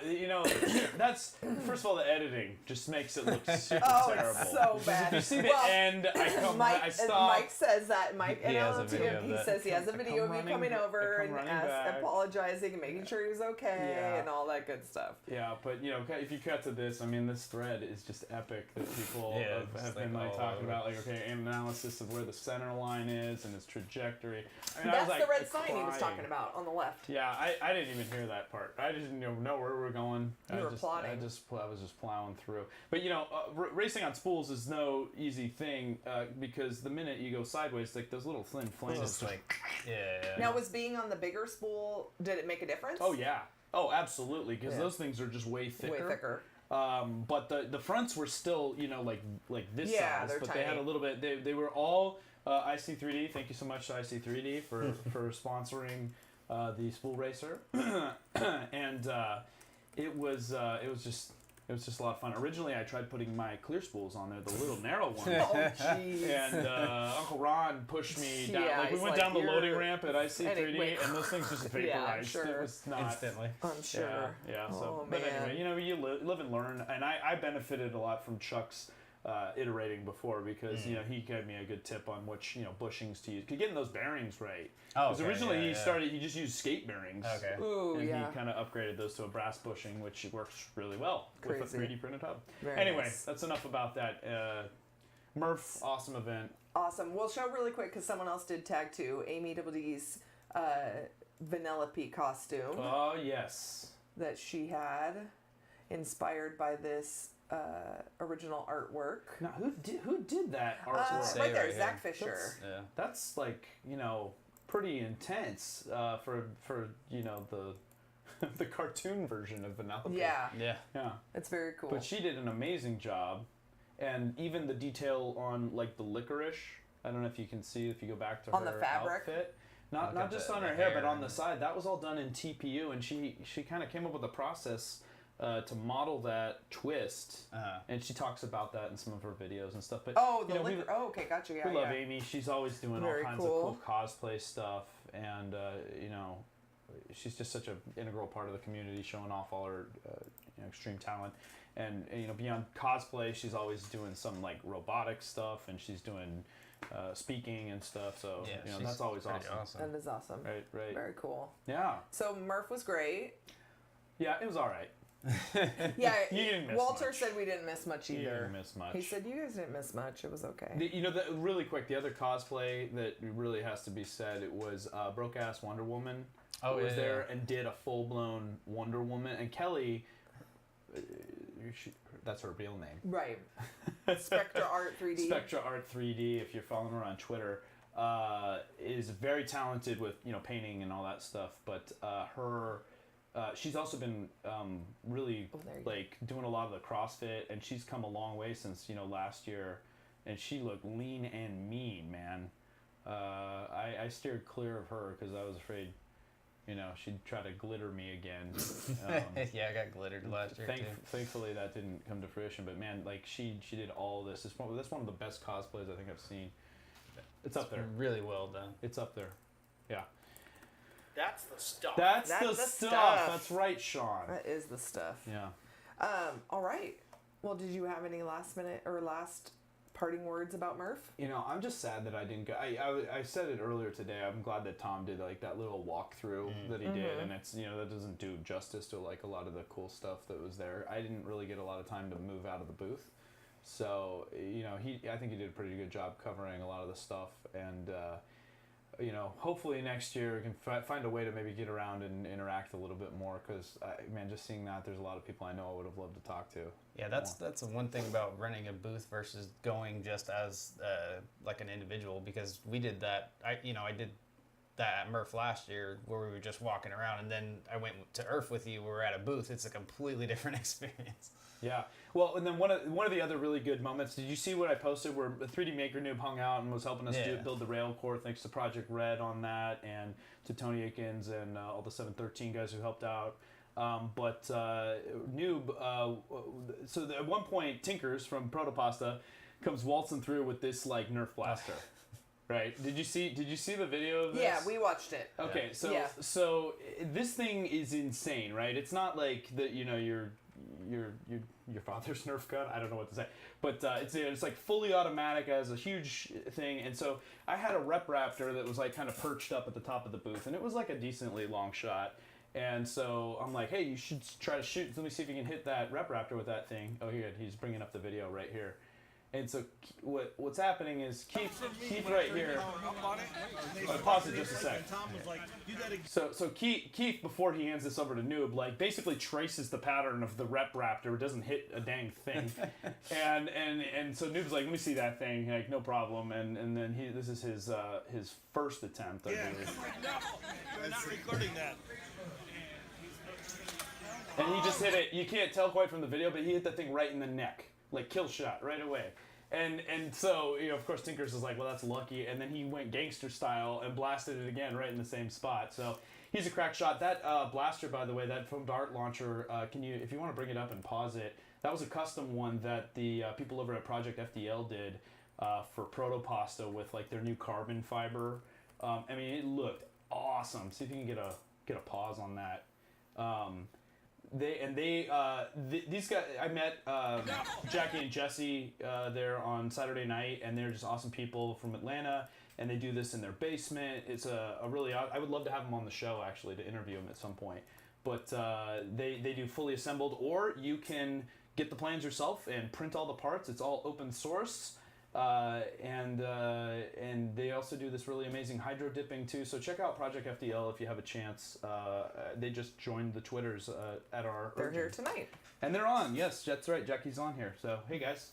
that's first of all the editing just makes it look super Oh, terrible. it's so bad. If you see the Well, end, Mike, I stop. Mike says that. Mike He has a and video of he that. says he has a video of you running coming ba- over I come and running back. apologizing and making sure he was okay Yeah. and all that good stuff. Yeah, but if you cut to this, this thread is just epic that people Yeah, have just been like all talking over. about, analysis of where the center line is and its trajectory. That's the red sign he was talking about on the left. Yeah, I didn't even hear that part. I didn't know where we were going. You were I plotting. was just plowing through. But racing on spools is no easy thing because the minute you go sideways, like those little thin flanges. It's like, yeah. Now, was being on the bigger spool, did it make a difference? Oh yeah. Oh, absolutely. Because Yeah. those things are just way thicker. Way thicker. But the fronts were still, like this Yeah, size, they're but they had a tiny. little bit. They were all IC3D. Thank you so much to IC3D for sponsoring the spool racer, and it was just a lot of fun. Originally, I tried putting my clear spools on there, the little narrow ones. Oh, jeez. And Uncle Ron pushed me down. Yeah, like we he's went like, down the loading "You're-" ramp at IC3D, wait. and those things just vaporized. Yeah, I'm sure. It was not Instantly. I'm sure. yeah. So, Oh, but man. anyway, you live and learn, and I benefited a lot from Chuck's iterating before because he gave me a good tip on which bushings to use. Getting those bearings right. Oh, Because originally he just used skate bearings. Okay. Ooh, And yeah. he kind of upgraded those to a brass bushing, which works really well with a Crazy. 3D printed hub. Very Anyway, nice. that's enough about that. Murph, awesome event. Awesome. We'll show really quick because someone else did tag too. Amy Double D's Vanellope costume Oh yes. that she had, inspired by this original artwork. Now who did that artwork? say Right there, right Zach here. Fisher. Yeah. That's like pretty intense for the the cartoon version of Vanellope. Yeah, Yeah. Yeah. it's very cool. But she did an amazing job, and even the detail on like the licorice. I don't know if you can see if you go back to On her the fabric? outfit. Look Not at just the- on the her hair, hair but on the and- side. That was all done in TPU, and she kind of came up with a process to model that twist. Uh-huh. And she talks about that in some of her videos and stuff. But oh, the we- liquor. Oh, okay, gotcha. Yeah, we love yeah. Amy. She's always doing Very all kinds cool. of cool cosplay stuff, and she's just such an integral part of the community, showing off all her extreme talent. And beyond cosplay, she's always doing some like robotic stuff, and she's doing speaking and stuff. So Yeah, she's that's always pretty awesome. That is awesome. Right. Very cool. Yeah. So Murph was great. Yeah, it was all right. Yeah, You didn't miss Walter much. said we didn't miss much You either. didn't miss much. He said you guys didn't miss much. It was okay. Really quick, the other cosplay that really has to be said, it was Broke Ass Wonder Woman. Oh, who was yeah, there yeah. and did a full blown Wonder Woman. And Kelly, that's her real name. Right. Spectra Art 3D. Spectra Art 3D. If you're following her on Twitter, is very talented with painting and all that stuff. But she's also been really Oh, there you go. like doing a lot of the CrossFit, and she's come a long way since last year, and she looked lean and mean, man. I steered clear of her because I was afraid, she'd try to glitter me again. Yeah, I got glittered last year too. Thankfully that didn't come to fruition, but man, like she did all this. That's one of the best cosplays I think I've seen. It's up there. Really well done. It's up there. Yeah. That's the stuff. That's That's the the stuff. stuff. That's right, Sean. That is the stuff. Yeah. All right. Well, did you have any last minute or last parting words about Murph? I'm just sad that I didn't go. I said it earlier today. I'm glad that Tom did like that little walkthrough that he did, and it's that doesn't do justice to like a lot of the cool stuff that was there. I didn't really get a lot of time to move out of the booth, so I think he did a pretty good job covering a lot of the stuff, and hopefully next year we can find a way to maybe get around and interact a little bit more. Because man, just seeing that, there's a lot of people I know I would have loved to talk to. Yeah, that's the one thing about running a booth versus going just as like an individual, because we did that. I did that at Murph last year where we were just walking around, and then I went to Earth with you. We were at a booth. It's a completely different experience. Yeah. Well, and then one of the other really good moments. Did you see what I posted where a 3D Maker noob hung out and was helping us Yeah. build the rail core? Thanks to Project Red on that, and to Tony Akins and all the 713 guys who helped out. But noob. So at one point, Tinkers from Protopasta comes waltzing through with this like Nerf blaster. Right? Did you see the video of this? Yeah, we watched it. Okay, so Yeah. so this thing is insane, right? It's not like your father's Nerf gun. I don't know what to say, but it's like fully automatic, as a huge thing. And so I had a Rep Raptor that was like kind of perched up at the top of the booth, and it was like a decently long shot. And so I'm like, hey, you should try to shoot. Let me see if you can hit that Rep Raptor with that thing. Oh, here, he's bringing up the video right here. And so what's happening is Keith right here. Pause it just a sec. So Keith, before he hands this over to Noob, like basically traces the pattern of the Rep Raptor. It doesn't hit a dang thing. and so Noob's like, let me see that thing. Like, no problem. And then this is his first attempt, I believe. We're not recording that. And he just hit it. You can't tell quite from the video, but he hit that thing right in the neck, like kill shot right away. And so of course Tinkers is like, well, that's lucky. And then he went gangster style and blasted it again right in the same spot. So he's a crack shot. That blaster, by the way, that foam dart launcher. If you want to bring it up and pause it, that was a custom one that the people over at Project FDL did for Protopasta with like their new carbon fiber. It looked awesome. See if you can get a pause on that. These guys, I met Jackie and Jesse there on Saturday night, and they're just awesome people from Atlanta, and they do this in their basement. It's a really, I would love to have them on the show actually to interview them at some point. But they do fully assembled, or you can get the plans yourself and print all the parts. It's all open source. And they also do this really amazing hydro dipping too. So check out Project FDL if you have a chance. They just joined the Twitters at our. They're urging. here tonight. And they're on. Yes, that's right. Jackie's on here. So hey guys.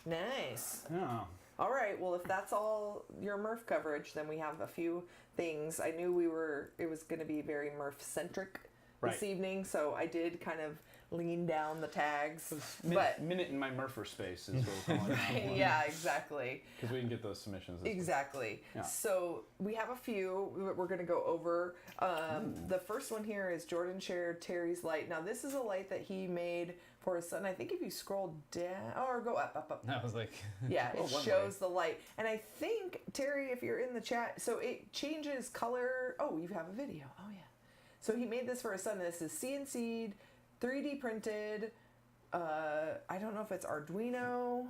Nice. Yeah. All right. Well, if that's all your Murph coverage, then we have a few things. I knew it was going to be very Murph centric this evening, so I did kind of lean down the tags. Minute in my Murpher space is what we're calling it. Yeah, exactly. Because we can get those submissions. Exactly. Yeah. So we have a few we're going to go over. The first one here is Jordan shared Terry's light. Now this is a light that he made for his son. I think if you scroll down or go up. I was like, yeah, it one shows the light. And I think Terry, if you're in the chat, so it changes color. Oh, you have a video. Oh yeah. So he made this for his son. This is CNC'd, 3D printed. I don't know if it's Arduino.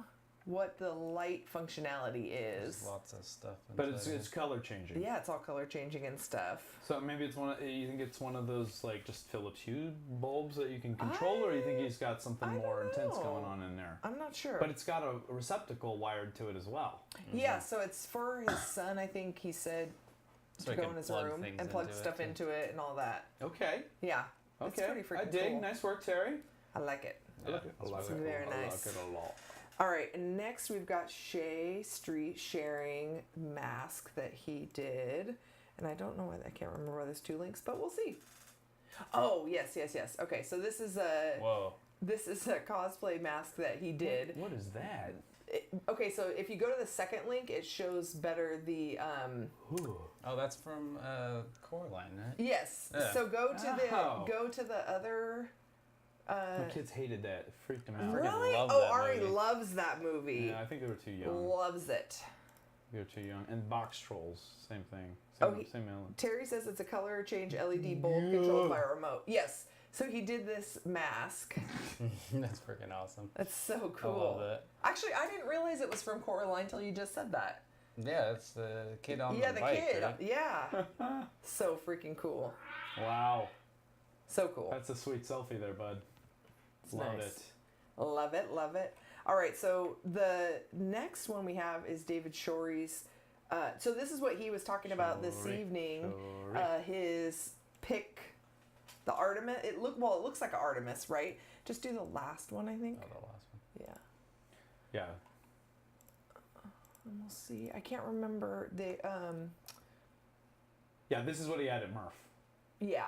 What the light functionality is. there's lots of stuff. But inside it's color changing. Yeah, it's all color changing and stuff. So maybe it's you think it's one of those like just Philips Hue bulbs that you can control, or you think he's got something I more don't intense know. going on in there? I'm not sure. But it's got a receptacle wired to it as well. Yeah, so it's for his son, I think he said, So to he go can in his plug room things and plug into it, stuff too. into it and all that. Okay. Yeah. It's Okay. pretty freaking I dig. cool. Nice work, Terry. I like it. I like it. I like It's it. very I nice. like it a lot. All right, and next we've got Shay Street sharing mask that he did. And I don't know why, I can't remember why there's two links, but we'll see. Oh, yes. Okay, so this is a cosplay mask that he did. What is that? Okay, so if you go to the second link, it shows better the Ooh. Oh, that's from Coraline, right? yes. Yeah. So go to Oh. the other My kids hated that. It freaked them out. really? love Oh, that Ari movie. loves that movie. Yeah, I think they were too young. Loves it. They were too young. And Box Trolls, same thing. Oh, Same element. Terry says it's a color change LED bulb controlled by a remote. Yes. So he did this mask. That's freaking awesome. That's so I love cool. that. Actually, I didn't realize it was from Coraline until you just said that. Yeah, it's the kid on Yeah, the the bike, kid. right? Yeah. So freaking cool. Wow. So cool. That's a sweet selfie there, bud. It's Love nice. it. Love it, love it. All right, so the next one we have is David Shorey's. So this is what he was talking about this Shorey, evening. Shorey. His pick, the Artemis. It looks like an Artemis, right? Just do the last one, I think. Oh, the last one. Yeah. Yeah. And we'll see. I can't remember the. Yeah, this is what he had at Murph. Yeah.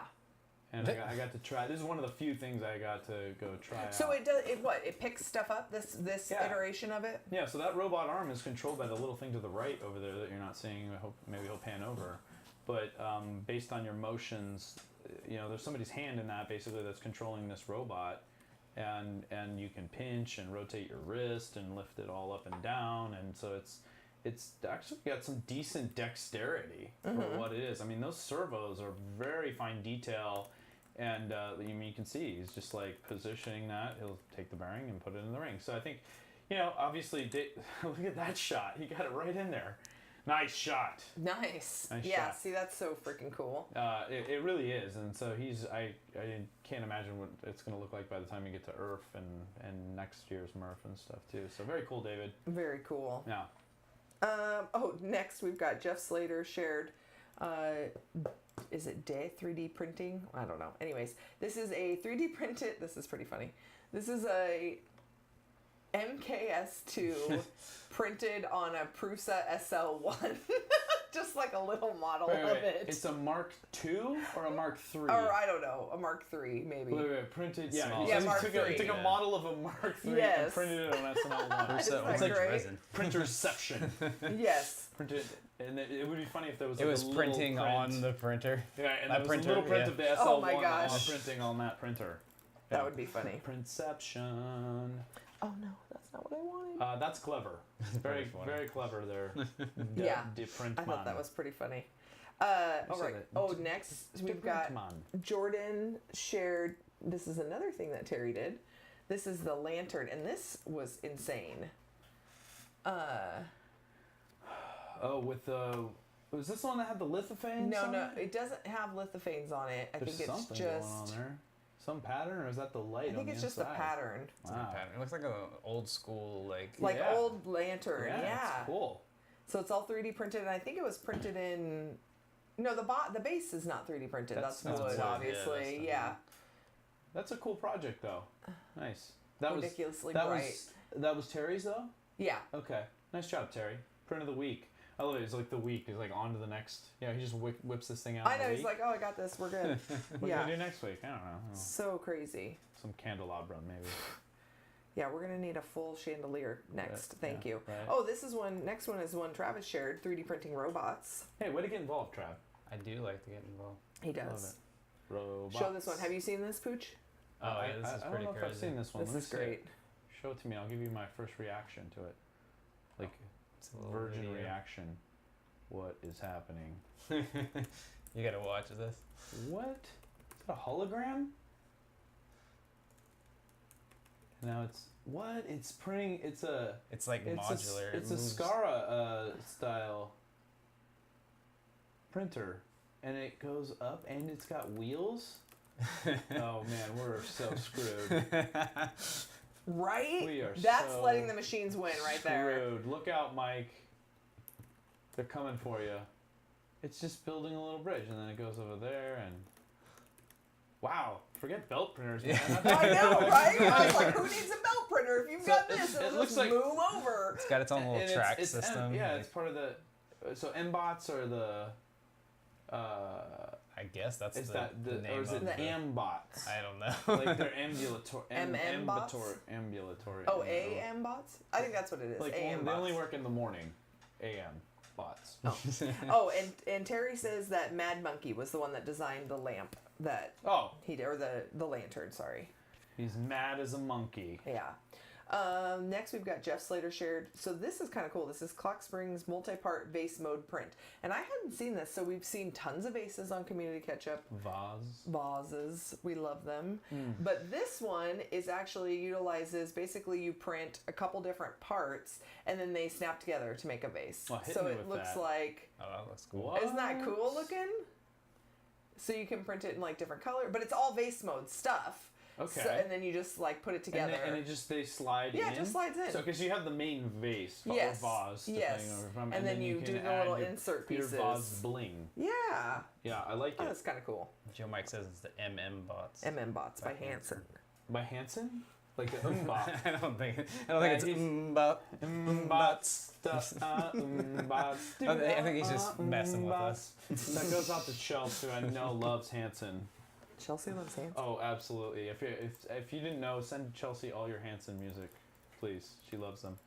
And I got to try. This is one of the few things I got to go try out. So it does. It picks stuff up. This Yeah. iteration of it. Yeah, so that robot arm is controlled by the little thing to the right over there that you're not seeing. Maybe he'll pan over. But based on your motions, there's somebody's hand in that basically that's controlling this robot. And you can pinch and rotate your wrist and lift it all up and down. And so it's actually got some decent dexterity for what it is. I mean, those servos are very fine detail. And you can see he's just like positioning that. He'll take the bearing and put it in the ring. So I think, obviously, look at that shot. He got it right in there. Nice shot. Nice. Nice Yeah. shot. See, that's so freaking cool. It really is. And so I can't imagine what it's going to look like by the time you get to IRF and next year's Murph and stuff too. So very cool, David. Very cool. Yeah. Next we've got Jeff Slater shared. Is it Day 3D printing? I don't know. Anyways, this is a 3D printed. This is pretty funny. This is a MKS2 printed on a Prusa SL1. Just like a little model of it. It's a Mark II or a Mark III? Or I don't know, a Mark III maybe. Wait, printed. Yeah, Small. he Yeah, says Mark he III. took a model of a Mark III and Yes. printed it on SNL1. Isn't that It's like great? resin. Printerception. Yes. Printed, and it would be funny if there was. It Like was a little printing print. on the printer. Yeah, and that there was printer, a little print yeah. of the SL1 Oh my gosh. printing on that printer. That Yeah. would be funny. Printception. Oh no, that's not what I wanted. That's clever. Very, pretty funny. very clever there. Yeah. Print I thought that was pretty funny. All said right. it. Oh, next we've got Jordan shared this is another thing that Terry did. This is the lantern, and this was insane. Oh, with the... Was this the one that had the lithophanes No, on no, it? it doesn't have lithophanes on it. I There's think it's something just... going on there. Some pattern, or is that the light I think on it's the just the inside? pattern. It's like a pattern. It looks like an old school, like Yeah. Old lantern, yeah. That's cool. So it's all 3D printed, and I think it was printed in... No, the base is not 3D printed. That's wood, wood. obviously. Yeah. That's a cool project, though. Nice. That Ridiculously was, bright. That was Terry's, though? Yeah. Okay. Nice job, Terry. Print of the week. I love it. It's like the week. It's like on to the next. Yeah, he just whips this thing out. I know. in a He's week. like, oh, I got this. We're good. What are you yeah. gonna do next week? I don't know. So crazy. Some candelabra, maybe. Yeah, we're gonna need a full chandelier next. Right, Thank yeah, you. right. Oh, this is one. Next one is one Travis shared. 3D printing robots. Hey, way to get involved, Trav. I do like to get involved. He Love does. it. Robots. Show this one. Have you seen this, Pooch? Oh, yeah, this is I don't pretty know if crazy. I've seen this one. This Let me is see great. it. Show it to me. I'll give you my first reaction to it. Like It's a little virgin video. reaction. What is happening? You gotta watch this. What? Is that a hologram? Now it's what? It's printing. It's a. It's like modular. It's It a moves. Scara style printer, and it goes up, and it's got wheels. Oh man, we're so screwed. Right? We are That's so letting the machines win right there. Screwed. Look out, Mike. They're coming for you. It's just building a little bridge, and then it goes over there, and wow, forget belt printers, man. I know, right? I was like, who needs a belt printer? If you've So got this, it it'll looks just like- move over. It's got its own little And track it's system. yeah, like, it's part of the. So M-bots are the. I guess that's Is the, that the name or is of it the- M-bots? I don't know. Like they're ambulatory. MM-bots? Ambulatory. Oh, AM bots? I think that's what it is. Like AM they bots. only work in the morning. AM bots. Oh, and Terry says that Mad Monkey was the one that designed the lamp that Oh, he did, or the lantern. Sorry. he's mad as a monkey. Yeah. Next, we've got Jeff Slater shared. So this is kind of cool. This is Clock Springs multi-part vase mode print, and I hadn't seen this. So we've seen tons of vases on Community Ketchup. Vases, we love them. But this one is actually utilizes basically you print a couple different parts and then they snap together to make a vase. Well, hit so me it with looks that. like. Oh, that looks cool. What? Isn't that cool looking? So you can print it in like different color, but it's all vase mode stuff. Okay. So, and then you just like put it together. And it just they slide in. Yeah, it just slides in. So because you have the main vase Yes. or vase, Yes. depending on where you're from, And then you can do the add little your, insert your pieces. vase bling. Yeah. Yeah, I like Oh, it. that's kind of cool. Joe Mike says it's the MM bots. MM bots by Hanson. By Hanson, like the bot. I don't think Yeah, it's he's- bot. Bots. I I think he's just messing with us. That goes out to Chelsea, who I know loves Hanson. Chelsea loves Hanson. Oh, absolutely. If you didn't know, send Chelsea all your Hanson music, please. She loves them.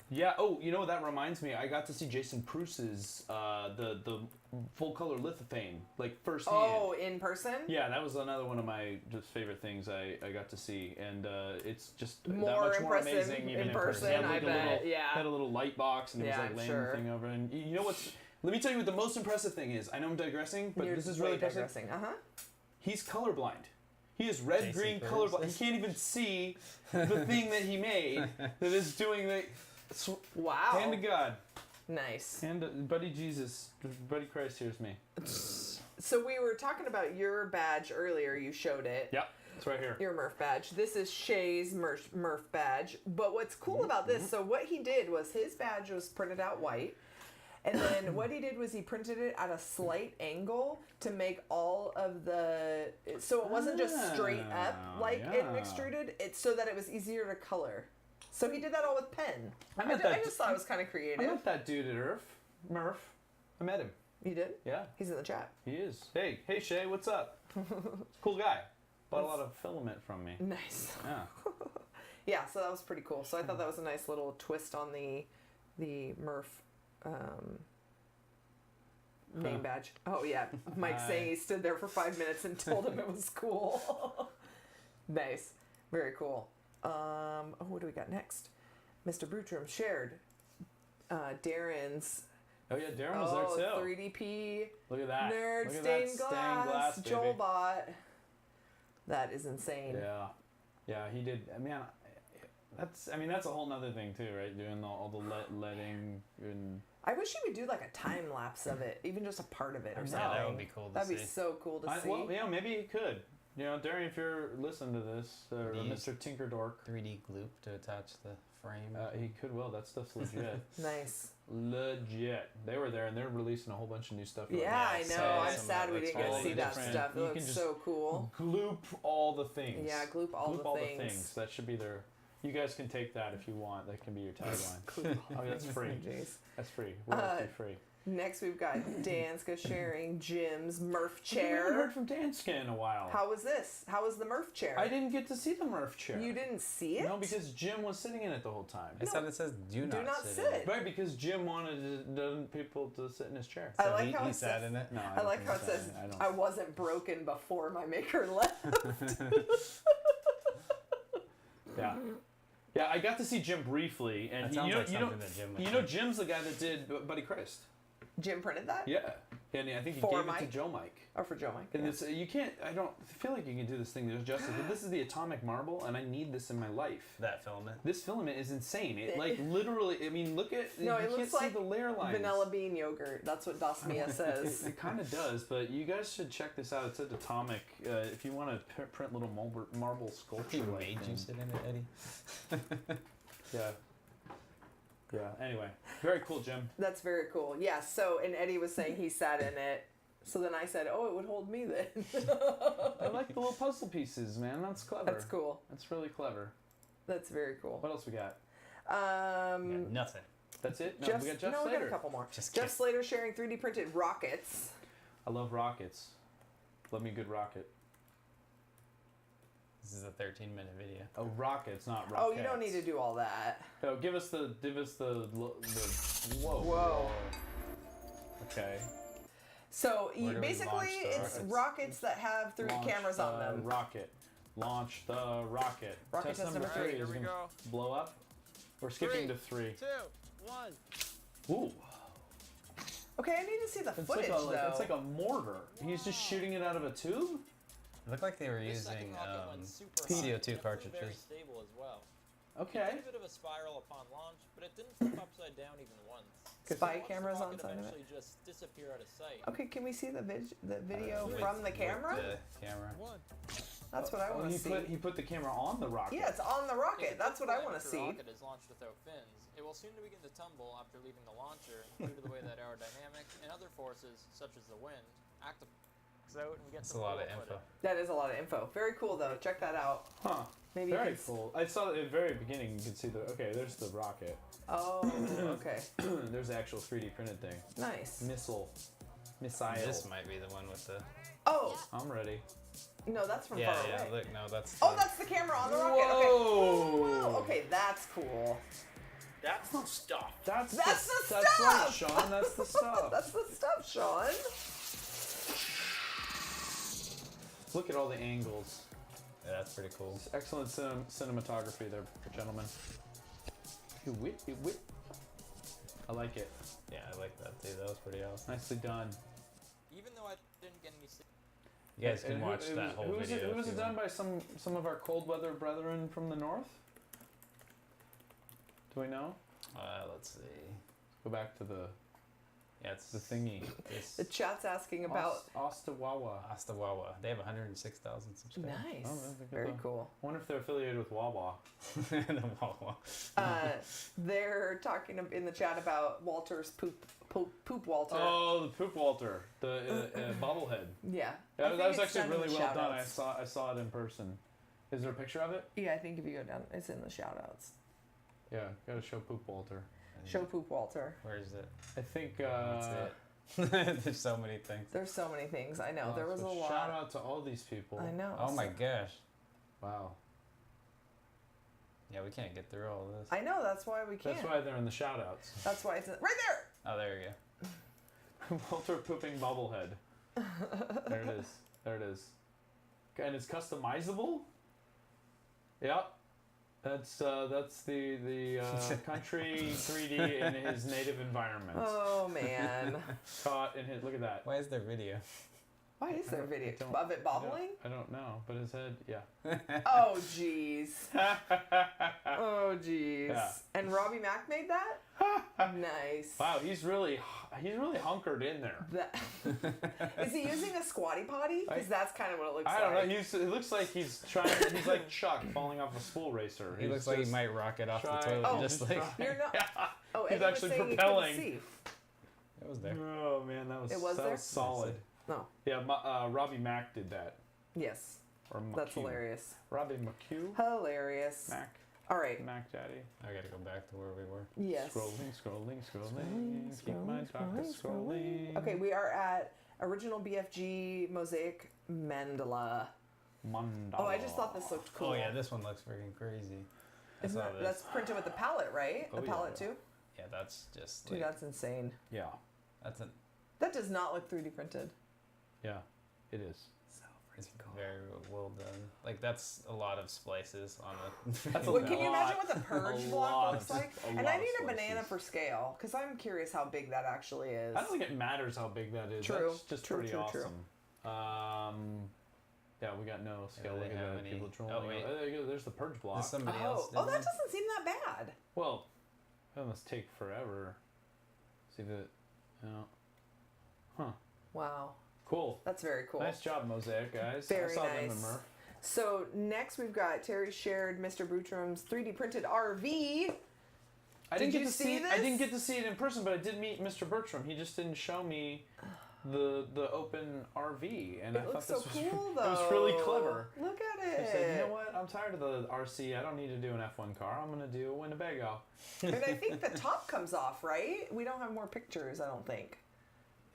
Yeah. Oh, you know what that reminds me? I got to see Jason Pruce's the full color lithophane like firsthand. Oh, in person? Yeah, that was another one of my just favorite things I got to see, and it's just that More much more impressive amazing even in in person. person, Had, like, I a bet, little, yeah. Had a little light box, and it Yeah, was like I'm laying sure. the thing over. And you know what's? Let me tell you what the most impressive thing is. I know I'm digressing, but You're this is way really impressive. digressing. Uh-huh. He's colorblind. He is red Jason green Bruce. colorblind. He can't even see the thing that he made that is doing the. Wow. Hand to God. Nice. Hand to Buddy Jesus. Buddy Christ hears me. So we were talking about your badge earlier. You showed it. Yep, it's right here. Your Murph badge. This is Shay's Murph badge. But what's cool about this, so what he did was his badge was printed out white. And then what he did was he printed it at a slight angle to make all of the... So it wasn't just straight up like it yeah. extruded. It's so that it was easier to color. So he did that all with pen. I I, met I that just thought it was kind of I creative. met that dude at Murph. I met him. You did? Yeah, He's in the chat. he is. Hey Shay, what's up? Cool guy. Bought a lot of filament from me. Nice. Yeah. Yeah, so that was pretty cool. So I thought that was a nice little twist on the Murph name badge. Oh yeah, Mike saying he stood there for 5 minutes and told him it was cool. Nice, very cool. Oh, what do we got next? Mr. Brutram shared Darren's Oh yeah, Darren was there too. 3DP Look at that. nerd Look at stained that glass, baby. Joel bought. That is insane. Yeah, he did. That's a whole nother thing too, right? Doing all the letting and. I wish he would do like a time lapse of it, even just a part of it or something. Yeah, that would be cool to That'd see. be so cool to see. Well, maybe he could. Darian, if you're listening to this, or Mr. Tinkerdork, 3D gloop to attach the frame. he could. Well, that stuff's legit. Nice. Legit. They were there, and they're releasing a whole bunch of new stuff. Yeah, I know. I'm some of sad that we looks didn't get to really see that different. stuff. It You looks can so cool. Gloop all the things. Yeah, gloop all the things. That should be their. You guys can take that if you want. That can be your tagline. Gloop all That's the free. things. That's free. Royalty free. Next, we've got Danska sharing Jim's Murph I haven't chair. heard from Danska in a while. How was this? How was the Murph chair? I didn't get to see the Murph chair. You didn't see it? No, because Jim was sitting in it the whole time. I thought it says do not sit. in it. Right, because Jim wanted people to sit in his chair. I So like how he it sat says- in it. No, I like how it says, I wasn't broken before my maker left. Yeah. Yeah, I got to see Jim briefly, and That sounds like you something that Jim would you know do. Jim's the guy that did Buddy Christ. Jim printed that? Yeah, and I think he For gave it Mike? to Joe Mike. Or for Joe Mike? And Yeah. it's you can't. I don't feel like you can do this thing. There's justice, but this is the atomic marble, and I need this in my life. That filament. This filament is insane. It like literally. I mean, look at. No, you it can't looks see like the layer lines. vanilla bean yogurt. That's what Das Mia says. It kind of does, but you guys should check this out. It's at Atomic. If you want to print little marble sculpture. He like made you thing. sit in it, Eddie. Yeah. Yeah. Anyway, very cool, Jim. That's very cool. Yeah, so, and Eddie was saying he sat in it. So then I said, oh, it would hold me then. I like the little puzzle pieces, man. That's clever. That's cool. That's really clever. That's very cool. What else we got? Yeah, nothing. That's it. No, Jeff, we got Jeff no, we Slater. got a couple more. Just Jeff kidding. Slater sharing 3D printed rockets. I love rockets. Love me a good rocket. This is a 13-minute video. Oh, rockets, not rockets. Oh, you don't need to do all that. Oh, give us the whoa. Whoa. Okay. So Where do we basically, launch the it's rockets? rockets that have 3 Launch cameras on the them. Rocket. Launch the rocket. Rocket test number 3. Is it gonna blow up? We're skipping to 3. 2, 1. Ooh. Okay, I need to see the It's footage like though. it's like a mortar. He's just shooting it out of a tube? It looked like they were This using second rocket went super high, CO2 and it flew very cartridges. stable as well. Okay. It did a bit of a spiral upon launch, but it didn't flip upside down even once. Spy Once cameras the on rocket side of it. eventually just disappear out of sight. Okay, can we see the video With- from the with camera? the camera. That's what I want to see. He put the camera on the rocket. Yeah, it's on the If rocket. the That's what I want to typical see. rocket is launched without fins, it will soon begin to tumble after leaving the launcher due to the way that aerodynamic and other forces, such as the wind, act out and get That's a some lot of photo info. footage. That is a lot of info. Very cool though. Check that out. Huh. Maybe you Very can. cool. I saw at the very beginning. You could see the. Okay, there's the rocket. Oh, okay. There's the actual 3D printed thing. Nice. Missile. This might be the one with the. Oh I'm ready. no, that's from Yeah, far yeah. away. Look, no, that's. Oh, the- that's the camera on the rocket. Okay. Whoa. Whoa. Okay, that's cool. That's the stuff. That's the That's right, stuff! Sean. That's the stuff. That's the stuff, Sean. Look at all the angles. Yeah, that's pretty cool. It's excellent cinematography there, gentlemen. You whip, you whip. I like it. Yeah, I like that too. That was pretty awesome. Nicely done. Even though I didn't get any. You guys can And watch that whole who was video. It, who was if it you done want. by some of our cold weather brethren from the north? Do we know? Let's see. Go back to the Yeah, it's thingy. The chat's asking about. Ostawawa. Astawawa. They have 106,000 subscribers. Nice. Oh, that's a good Very one. cool. I wonder if they're affiliated with Wawa. The Wawa. They're talking in the chat about Walter's poop Walter. Oh, the Poop Walter, the bobblehead. Yeah. I That think was it's actually down in really the well done. shout-outs. I saw it in person. Is there a picture of it? Yeah, I think if you go down, it's in the shout outs. Yeah, gotta show Poop Walter. Show poop Walter. Where is it? I think. That's it. There's so many things. There's so many things. I know. There was a so lot. Shout out to all these people. I know. Oh my gosh. Wow. Yeah, we can't get through all of this. I know. That's why we can't. That's why they're in the shout outs. That's why it's right there. Oh, there we go. Walter pooping bobblehead. There it is. There it is. And it's customizable? Yeah. That's the country 3D in his native environment. Oh man. Caught in his. Look at that. Why is there video? Why is there a video I don't- of it bobbling? I don't know, but his head, yeah. Oh jeez. Oh jeez. Yeah. And Robbie Mack made that? Nice. Wow, he's really hunkered in there. Is he using a squatty potty? Because that's kind of what it looks I like. don't know. It looks like he's trying. He's like Chuck falling off a spool racer. He looks like he might rocket off the trying- toilet, Oh, just like You're not. Oh, He's Evan was actually saying he couldn't propelling. see. it was there. Oh man, that was It was that there? was solid. No. Yeah, Robbie Mack did that. Yes. Or That's McHugh. hilarious. Robbie McHugh. Hilarious. Mac. All right. Mac Daddy. I gotta go back to where we were. Yes. Scrolling. Keep my doctor scrolling. Okay, we are at original BFG mosaic mandala. Mandala. Oh, I just thought this looked cool. Oh yeah, this one looks freaking crazy. I Isn't saw that, this. that's printed with the palette, right? Oh, The yeah. palette too? Yeah, that's just Dude, like, that's insane. Yeah. that's a That does not look 3D printed. Yeah. It is. So it's freaking cool. very well done. Like that's a lot of splices on a. That's a What, can you lot- imagine what the purge a block lot looks of- like? a And lot I of need a banana slices. for scale because I'm curious how big that actually is. I don't think it matters how big that is. True. That's just True, pretty true, true. awesome. Yeah, we got no scale. they Look at have that. any- People trolling. oh, wait. There you go. There's the purge block. There's somebody else. Oh, did that one. doesn't seem that bad. Well, that must take forever. See the. Huh. Wow. Cool. That's very cool. Nice job, Mosaic guys. Very I saw them nice. in Murph. So next we've got Terry shared Mr. Bootram's 3D printed RV. I Did didn't you get to see it. I didn't this? get to see it in person, but I did meet Mr. Bertram. He just didn't show me the open RV, and I It thought looks this so was cool though. it was really clever. Look at I it. said, you know what? I'm tired of the RC. I don't need to do an F1 car. I'm gonna do a Winnebago. And I think the top comes off, right? We don't have more pictures, I don't think.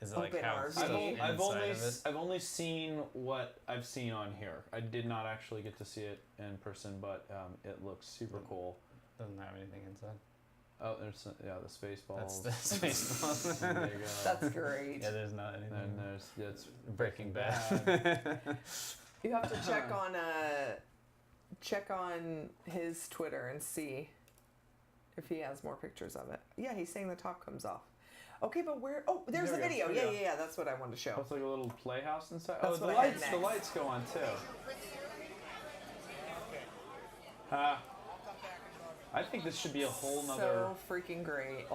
Is it like Open how RV. it's inside of it? I've only seen what I've seen on here. I did not actually get to see it in person, but it looks super cool. Doesn't have anything inside. Oh, there's the space That's balls. the space balls. There you go. That's great. Yeah, there's not anything. And there's it's Breaking Bad. You have to check on his Twitter and see if he has more pictures of it. Yeah, he's saying the top comes off. Okay, but where? Oh, there's There the we go, video. there Yeah, we yeah, go. yeah. That's what I wanted to show. It's like a little playhouse inside. That's Oh, what I had the next. lights go on too. I think this should be a whole nother So freaking great.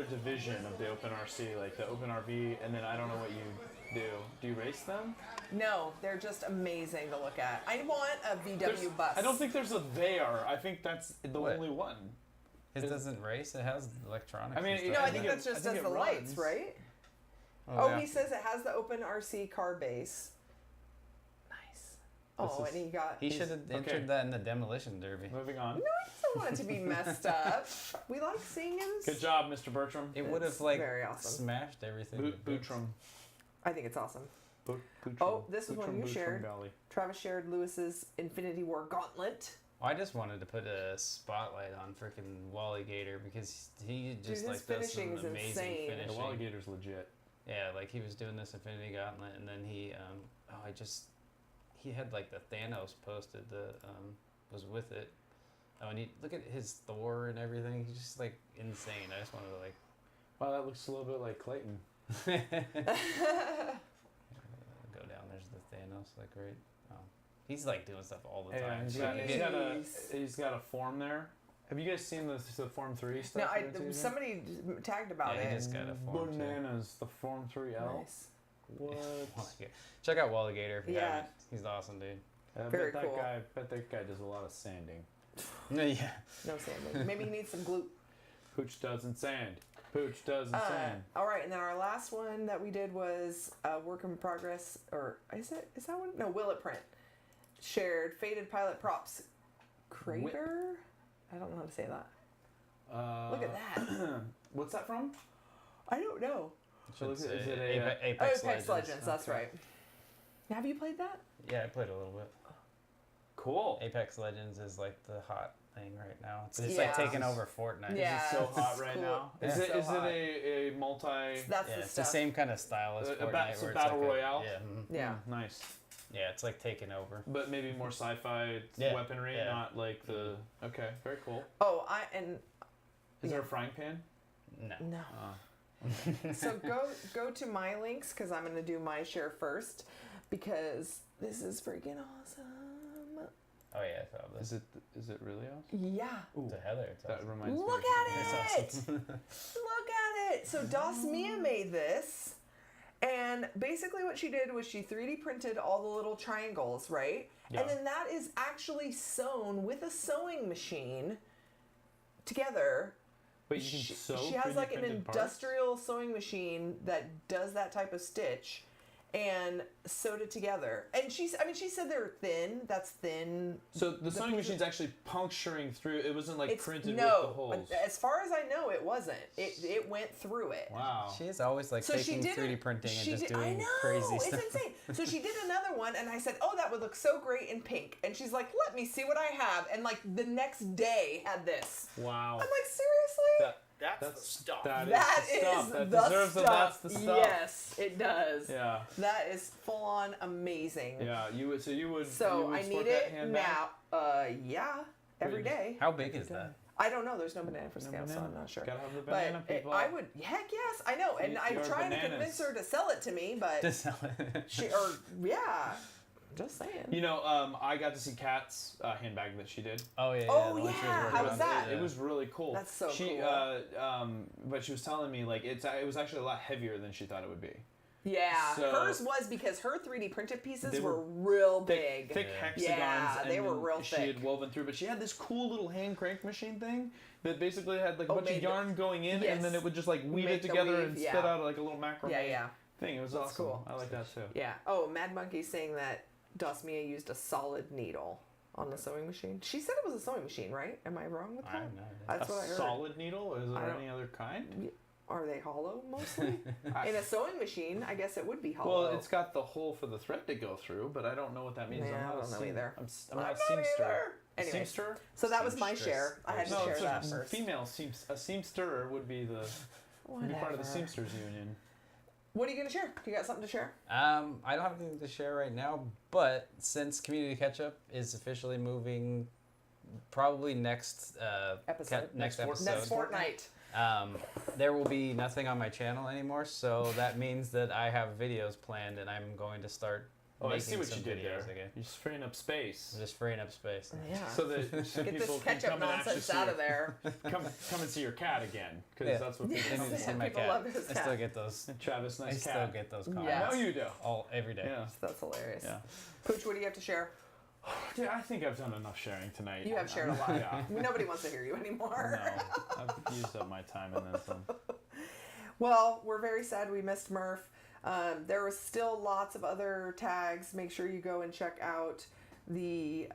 division of the Open RC, like the Open RV, and then I don't know what you do. Do you race them? No, they're just amazing to look at. I want a VW bus. I don't think there's a there. I think that's the What? only one. His doesn't race. It has electronics. I mean, and you stuff No, I I think think that's it- just I think as the it lights, runs. right? Oh, Oh, yeah. he says it has the Open RC car base. Nice. Oh, This and he got. He should have entered okay. that in the demolition derby. Moving on. No, he doesn't want it to be messed up. We like seeing him. Good job, Mr. Bertram. It would have It's like very awesome. smashed everything. with this. Bootram. I think it's awesome. Bootram. Oh, this is one you Bootram shared. Valley. Travis shared Lewis's Infinity War Gauntlet. I just wanted to put a spotlight on freaking Wally Gator because he just his like does some finishing is amazing insane. The finishing. Wally Gator's legit. Yeah, like he was doing this Infinity Gauntlet, and then he had like the Thanos posted was with it. Oh, and he look at his Thor and everything. He's just like insane. I just wanted to like. Wow, that looks a little bit like Clayton. Go down. There's the Thanos, like right. Oh, he's like doing stuff all the time. And So you get- he's got a form there. Have you guys seen the Form 3 stuff? No, that it's using? somebody tagged about Yeah, he it. just got a form. too. Bananas, the Form 3L. Nice. What? Wally Gator. Check out Wally Gator if you Yeah. haven't. He's awesome, dude. I Very bet cool. that guy does a lot of sanding. Yeah. No sanding. Maybe he needs some glue. Pooch doesn't sand. Pooch doesn't sand. All right, and then our last one that we did was work in progress, or is that one? No, Will It Print shared faded pilot props. Crater. I don't know how to say that. Look at that. What's that from? I don't know. Should is say it a, Apex, Apex Legends. That's Okay. right. Have you played that? Yeah, I played a little bit. Cool. Apex Legends is like the hot thing right now. It's Yeah. like taking over Fortnite. Yeah. It's so it's hot right cool. now. It's Is it so is hot. it a multi? That's Yeah, the it's stuff. the same kind of style as A Fortnite. so where it's battle like royale? Yeah, Yeah. Nice. yeah, it's like taking over. But maybe more sci-fi Yeah, weaponry, yeah. not like the. Okay, very cool. Oh, Is there a Yeah. frying pan? No. no. So go to my links because I'm going to do my share first. because this is freaking awesome. Oh yeah, I saw this. Is it really awesome? Yeah. To Heather. It's That awesome. reminds me. Look of at it! Look at it! So Das Mia made this, and basically what she did was she 3D printed all the little triangles, right? Yeah. And then that is actually sewn with a sewing machine together. But you can sew. She has like an 3D printed parts? industrial sewing machine that does that type of stitch, and sewed it together. And she said they're thin. That's thin. So the sewing pieces- machine's actually puncturing through. It wasn't like printed no, with the holes. as far as I know, it wasn't. It went through it. Wow. She is always like So she taking did 3D printing and just I doing know, crazy it's stuff. insane. So she did another one, and I said, "Oh, that would look so great in pink." And she's like, "Let me see what I have." And like the next day had this. Wow. I'm like, seriously? That's the stuff. That is That the is stuff. That the deserves stuff. a that's the stuff. Yes, it does. Yeah. That is full on amazing. Yeah. You would. So you would. So you would I sport need that it handbag? now. Yeah, every day. How big is that? I don't know. There's no banana for No scale, so banana. I'm not sure. Gotta have the banana, But people. I would, heck yes, I know. And I'm Your trying to bananas. convince her to sell it to me, but Just sell it. yeah, just saying. You know, I got to see Kat's handbag that she did. Oh yeah. Oh, the one she was yeah. working How was on. that? It was really cool. That's so she, cool. but she was telling me like it was actually a lot heavier than she thought it would be. Yeah, So- hers was because her 3D printed pieces They were were real Thick big. hexagons. Yeah, and they were then real she thick. had woven through, but she had this cool little hand crank machine thing that basically had like a Oh, bunch of made yarn going in, yes. and then it would just like weave Make it the together weave, and yeah. spit out like a little macrame Yeah. thing. It was That's awesome. cool. I like that too. Yeah. Oh, Mad Monkey's saying that Dasmia used a solid needle on the sewing machine. She said it was a sewing machine, right? Am I wrong with that? I have no idea. That's a what I heard. solid needle, or is I there don't- any other kind? Are they hollow mostly? In a sewing machine, I guess it would be hollow. Well, it's got the hole for the thread to go through, but I don't know what that means. Yeah, I'm not I a don't know seam- either. I'm not a not seamster. either. A Anyways. seamster? So that was my Seamstress. share. I had to No, share it's that a first. female a seamster would be the would be part of the Whatever. Seamsters Union. What are you gonna share? You got something to share? I don't have anything to share right now, but since Community Ketchup is officially moving, probably next Episode. next episode, Next fortnight. there will be nothing on my channel anymore. So that means that I have videos planned, and I'm going to start Oh, I making see what some you did there. videos again. You're just freeing up space. I'm just freeing up space. Yeah. So that so Get people this can ketchup come and actually nonsense see out your, of there. come and see your cat again, because Yeah. that's what people They come need to for. see my People cat. love his I cat. still get those. Travis, I nice still cat. get those comments. Yeah. I know you do. Every day. Yeah. That's hilarious. Yeah. Pooch, what do you have to share? Dude, I think I've done enough sharing tonight. You have shared a lot. Yeah. Nobody wants to hear you anymore. No, I've used up my time and then some. Well, we're very sad we missed Murph. There was still lots of other tags. Make sure you go and check out the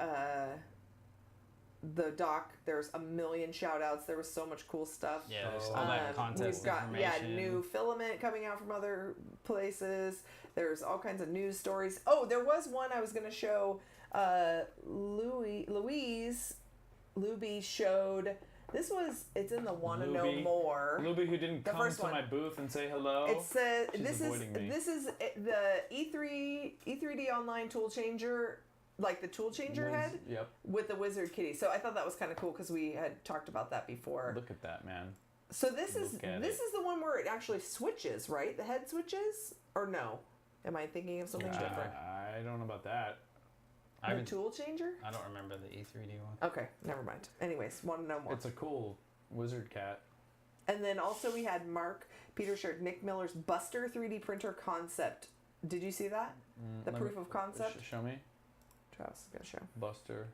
doc. There's a million shout outs. There was so much cool stuff. Yeah, there's all that contest We've got information. new filament coming out from other places. There's all kinds of news stories. Oh, there was one I was going to show. Louise Luby showed. It's in the Want to Know Luby. More. Luby, who didn't The come first to one. my booth and say hello. It says She's avoiding me. this is the E3D online tool changer, like the tool changer head Yep. with the wizard kitty. So I thought that was kind of cool because we had talked about that before. Look at that, man. So this is Look at this it. is the one where it actually switches, right? The head switches, or no? Am I thinking of something different? I don't know about that. I The haven't- tool changer? I don't remember the E3D one. Okay, never mind. Anyways, want to know more. It's a cool wizard cat. And then also we had Mark Peter shared Nick Miller's Buster 3D printer concept. Did you see that? The Let proof me- of concept? Show me. Travis is gonna show. Buster.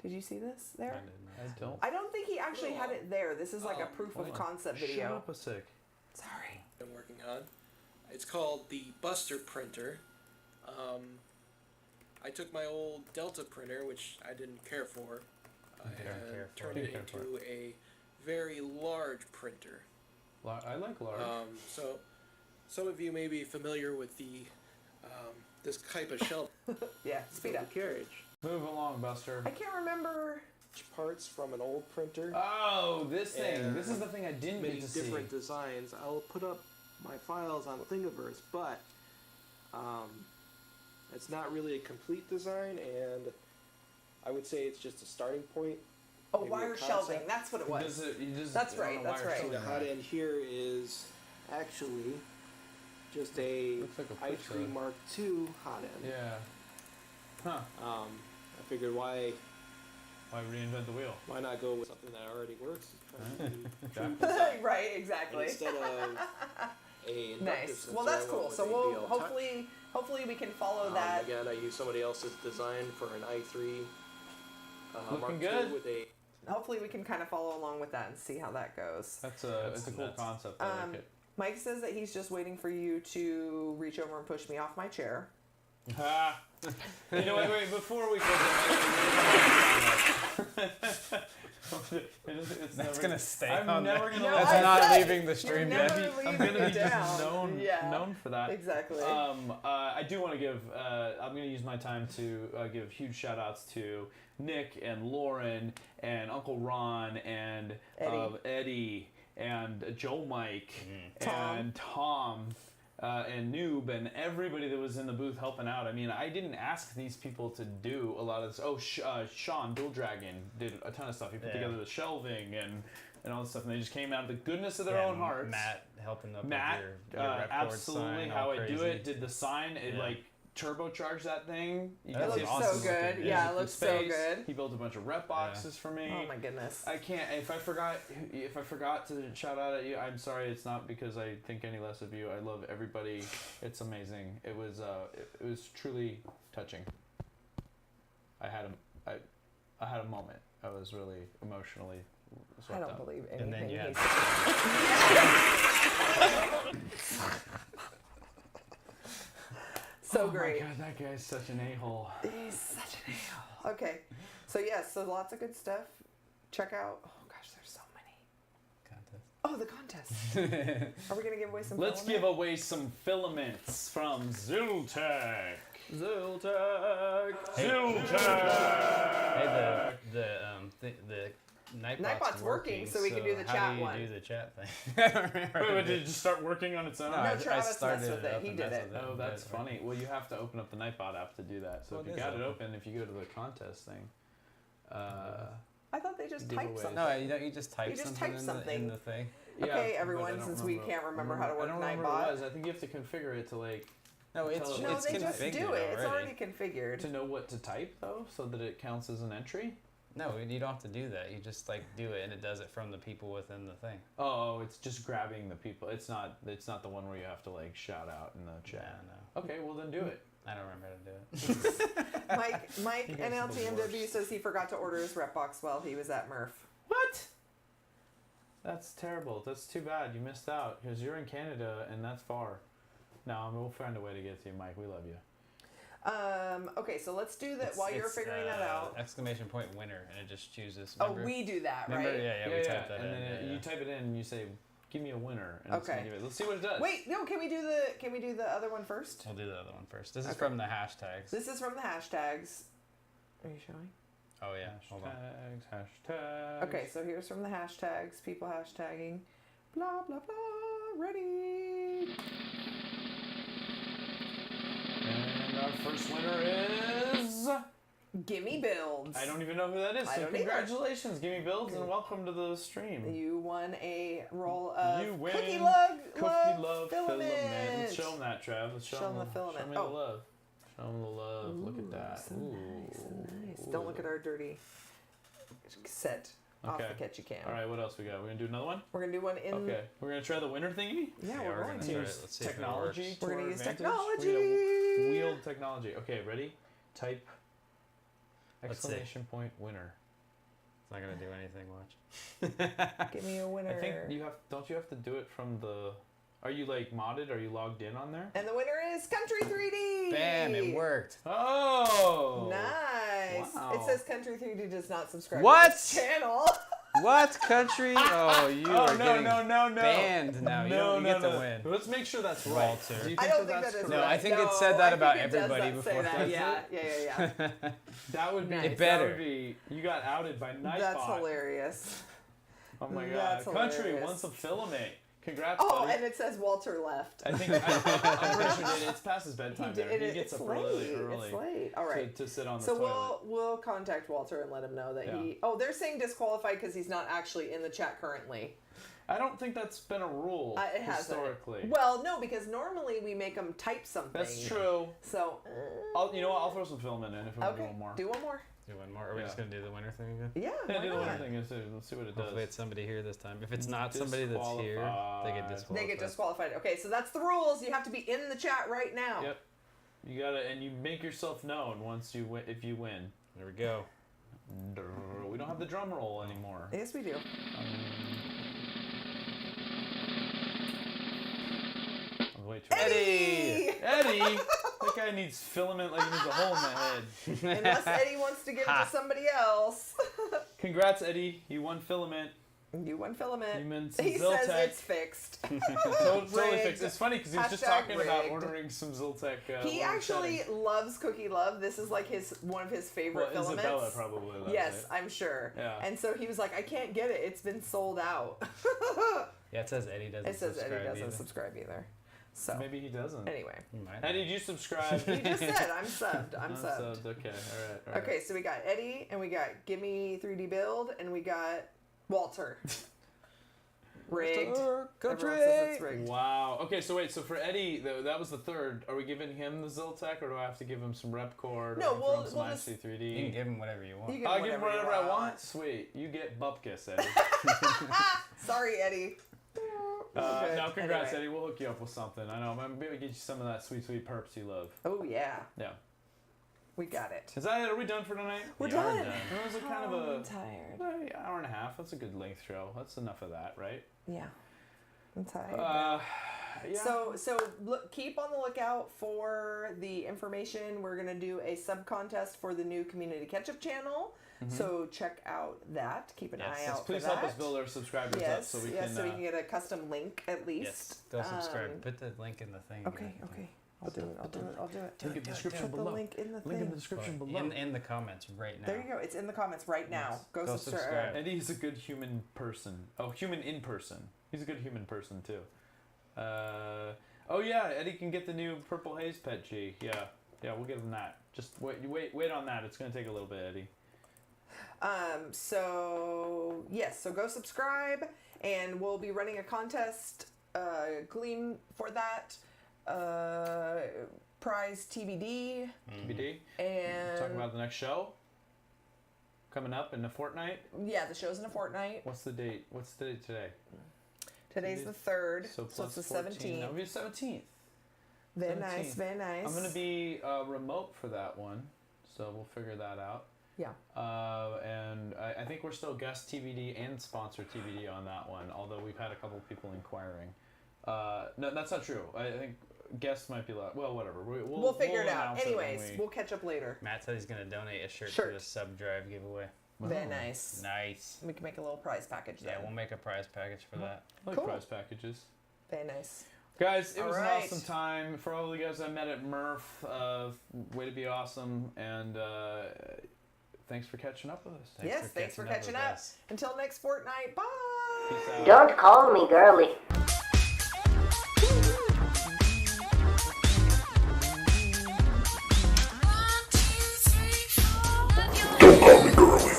Did you see this there? I don't. I don't think he actually had it there. This is like a proof of wait. concept Shut video. up a sec. Sorry. I'm working on. It's called the Buster printer. I took my old Delta printer, which I didn't care for, and turned it Didn't care for into a very large printer. I like large. So, some of you may be familiar with the this type of shelf Yeah, speed up. carriage. Move along, Buster. I can't remember. Parts from an old printer. Oh, this thing. And This is the thing I didn't Many get to see. different designs. I'll put up my files on Thingiverse, but it's not really a complete design, and I would say it's just a starting point. Oh, maybe a wire concept. shelving. That's what it was. That's on right, a that's wire right. See, the shelving hot rack. end here is actually just a Looks like a push i3 rod. Mark II hot end. Yeah. Huh. I figured why reinvent the wheel? not go with something that already works? Trying to be true Exactly. design. Right, And exactly. instead of a inductive Nice. sensor, Well, that's I went cool. with So a we'll BL Touch. hopefully we can follow that. Again, I used somebody else's design for an i3 Looking Mark good. II with a Hopefully we can kind of follow along with that and see how that goes. It's a cool nuts. concept. I like it. Mike says that he's just waiting for you to reach over and push me off my chair. Ha! You know, wait, before we go it's That's never, gonna stay I'm on never there. gonna No, let That's I not said leaving the you're stream never yet. I'm leaving gonna it be just down. known Yeah. known for that. Exactly. I do want to give. I'm going to use my time to give huge shout outs to Nick and Lauren and Uncle Ron and Eddie and Joe Mike and Tom. And Noob and everybody that was in the booth helping out. I mean, I didn't ask these people to do a lot of this. Oh, Sean Dual Dragon did a ton of stuff. He put together the shelving and all this stuff, and they just came out of the goodness of their own hearts. Matt helping up Matt, with your rep board absolutely. sign, How all I do crazy. it, did the sign. It Yeah. like turbocharged that thing. You That can It see looks was so awesome good. looking. Yeah, it the looks so space. good. He built a bunch of rep boxes for me. Oh my goodness. I can't. If I forgot to shout out at you, I'm sorry. It's not because I think any less of you. I love everybody. It's amazing. It was truly touching. I had a moment. I was really emotionally I swept don't up. believe And then anything you he had said. So great. Oh my god, that guy's such an a-hole. He's such an a-hole. Okay. So yes, so lots of good stuff. Check out. Oh gosh, there's so many. Oh, the contest. Are we gonna give away some? Let's filament? give away some filaments from Zyletch. Zyletch. Hey, the Nightbot's working, so we can do the how chat do you one. do the chat thing? I don't remember. Wait, did it just start working on its own? No, No, I Travis messed started with it. up He and did messed it. with Oh, that's but- funny. Well, you have to open up the Nightbot app to do that. So Well, if it you is got it open. open, if you go to the contest thing, I thought they just typed Giveaway. something. No, you just type You just something, type in something. The thing. Okay, but everyone, I don't since we can't remember how to work I don't remember Nightbot. what it was. I think you have to configure it to like No, it's Tell No, it's they just configured do it. It's already. already configured. to know what to type though, so that it counts as an entry. No, you don't have to do that. You just like do it, and it does it from the people within the thing. Oh, it's just grabbing the people. It's not the one where you have to like shout out in the chat. No. Okay, well then do it. I don't remember how to do it. Mike You guys are the NLTMW worst. says he forgot to order his rep box while he was at Murph. What? That's terrible. That's too bad. You missed out because you're in Canada and that's far. No, I mean, we'll find a way to get to you, Mike. We love you. Okay, so let's do that while you're It's, figuring that out. Exclamation point winner, and it just chooses. Oh, Remember? we do that, Remember? right? Yeah, we typed that and in. then yeah, you type it in and you say, "Give me a winner." And it's gonna Okay. give it. Let's see what it does. Wait, no, can we do the other one first? We'll do the other one first. This is Okay. from the hashtags. This is from the hashtags. Are you showing? Oh yeah, hold on. Hashtags. Okay, so here's from the hashtags, people hashtagging, blah blah blah. Ready? And our first winner is. Gimme builds. I don't even know who that is. I So don't either. congratulations, Gimme Builds, and welcome to the stream. You won a roll of You win Cookie Love filament. Let's show them that, Trav. Let's show Show 'em them the filament. Show me Oh. the love. Show them the love. Look at that. So Ooh. nice, so nice. Don't look at our dirty set off Okay. the Ketchy cam. All right, what else we got? We're gonna do another one. We're gonna do one in. Okay, we're gonna try the winner thingy. Yeah, Yeah, we're going gonna to. try Use it. Let's see if it technology. works. to We're gonna our use advantage. technology. We're gonna wield technology. Okay, ready? Type. Let's see. Exclamation point winner. It's not gonna do anything. Watch. Give me a winner. I think you have. Don't you have to do it from the? Are you like modded? Are you logged in on there? And the winner is Country 3D. Bam! It worked. Oh. Nice. Wow. It says Country 3D does not subscribe What? to this channel. What country? Oh, you Oh are getting no! banned now. You get to win. Let's make sure that's right. Walter. Do you I don't think that's that is correct? No, right. I think it said that I about think it does everybody not say before. that. Yeah. That would be. Nice. It better. That would be. You got outed by Nightbot. That's hilarious. Oh my god. That's Country hilarious. wants a filament. Congrats, Oh, buddy. and it says Walter left. I'm pretty sure it's past his bedtime. He gets it's up late. really early. It's late. All right. To sit on the So toilet. we'll contact Walter and let him know that Yeah. he. Oh, they're saying disqualified because he's not actually in the chat currently. I don't think that's been a rule It hasn't. historically. Well, no, because normally we make them type something. That's true. So. You know what? I'll throw some filament in if we want to do Okay. one more. Do one more. Do one more. Are we just gonna do the winner thing again? Yeah. Yeah, why do the not? one thing. Let's see what it does. Hopefully it's somebody here this time. If it's not somebody that's here, they get Disqualified. disqualified. They get disqualified. Okay, so that's the rules. You have to be in the chat right now. Yep. You gotta, and you make yourself known once you win. If you win. There we go. We don't have the drum roll anymore. Yes, we do. Wait, Eddie! Eddie! That guy needs filament like he needs a hole in the head. Unless Eddie wants to give it to somebody else. Congrats, Eddie. You won filament. You won filament. You meant some He Zyletch. says it's fixed. Totally Rigged. fixed. It's funny because he was just Hashtag talking about rigged. ordering some Zyletch. He actually loves Cookie Love. This is like one of his favorite well, filaments. Isabella probably loves Yes, it. I'm sure. Yeah. And so he was like, I can't get it. It's been sold out. Yeah, it says Eddie doesn't It says subscribe Eddie doesn't either. subscribe either. So Maybe he doesn't. anyway, He might. Eddie, did you subscribe? he just said I'm subbed. I'm subbed. Okay, all right. Okay, so we got Eddie and we got Gimme 3D Build and we got Walter. Rigged. Country. Everyone says it's rigged. Wow. Okay, so wait. So for Eddie, that was the third. Are we giving him the Zyletch, or do I have to give him some rep cord? No, or throw we'll him some just- IC3D? You can give him whatever you want. You can I'll give him whatever I you want. Sweet. You get bupkis, Eddie. Sorry, Eddie. Okay, Now, congrats, anyway. Eddie. We'll hook you up with something. I know. Maybe we get you some of that sweet, sweet perps you love. Oh yeah, Yeah. we got it. Is that it? Are we done for tonight? We're We are done. done. That was a kind of I'm a tired. hour and a half. That's a good length show. That's enough of that, right? Yeah, I'm tired. Yeah. So look, keep on the lookout for the information. We're gonna do a sub contest for the new Community Ketchup channel. So check out that. Keep an eye out Please for help that. us build our subscribers up Yes, so we yes, can. so we can get a custom link at least. Yes. Go subscribe. Put the link in the thing. Okay, okay. I'll do it. I'll do it. I'll do it. link in the description Put the below. link in the Link in the thing. description below. In the comments right now. There you go. It's in the comments right now. Yes. Go Go subscribe. subscribe. Eddie's a good human person. Oh, human in person. He's a good human person too. Oh yeah, Eddie can get the new Purple Haze Pet G. Yeah, we'll give him that. Just wait on that. It's gonna take a little bit, Eddie. So yes, so go subscribe, and we'll be running a contest, glean for that, prize TBD, TBD. and Talk about the next show coming up in a fortnight. yeah, the show's in a fortnight. What's the date? What's the date today? Today's the 3rd, So so plus it's the 14. That would be the 17th. Very 17th. nice, very nice. I'm gonna be remote for that one, so we'll figure that out. Yeah. And I think we're still guest TBD and sponsor TBD on that one, although we've had a couple of people inquiring. No, that's not true. I think guests might be well, whatever. We'll figure it out. announce when Anyways, we'll catch up later. Matt said he's gonna donate a shirt Shirt. to the sub drive giveaway. Very nice. Nice. We can make a little prize package Yeah, then. we'll make a prize package for that. I like Cool. prize packages. Very nice. Guys, it was All right. an awesome time. For all the guys I met at Murph, way to be awesome. And thanks for catching up with us. Yes, thanks for catching with up. us. Until next fortnight. Bye. Peace out. Don't call me girly. Don't call me girly.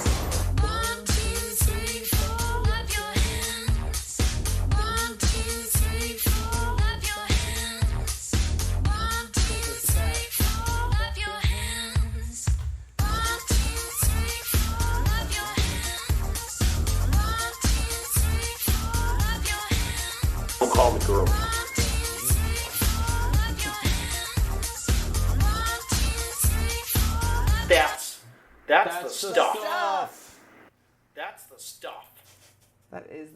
Don't call me girly. That's the stuff. Stuff. That's the stuff. That is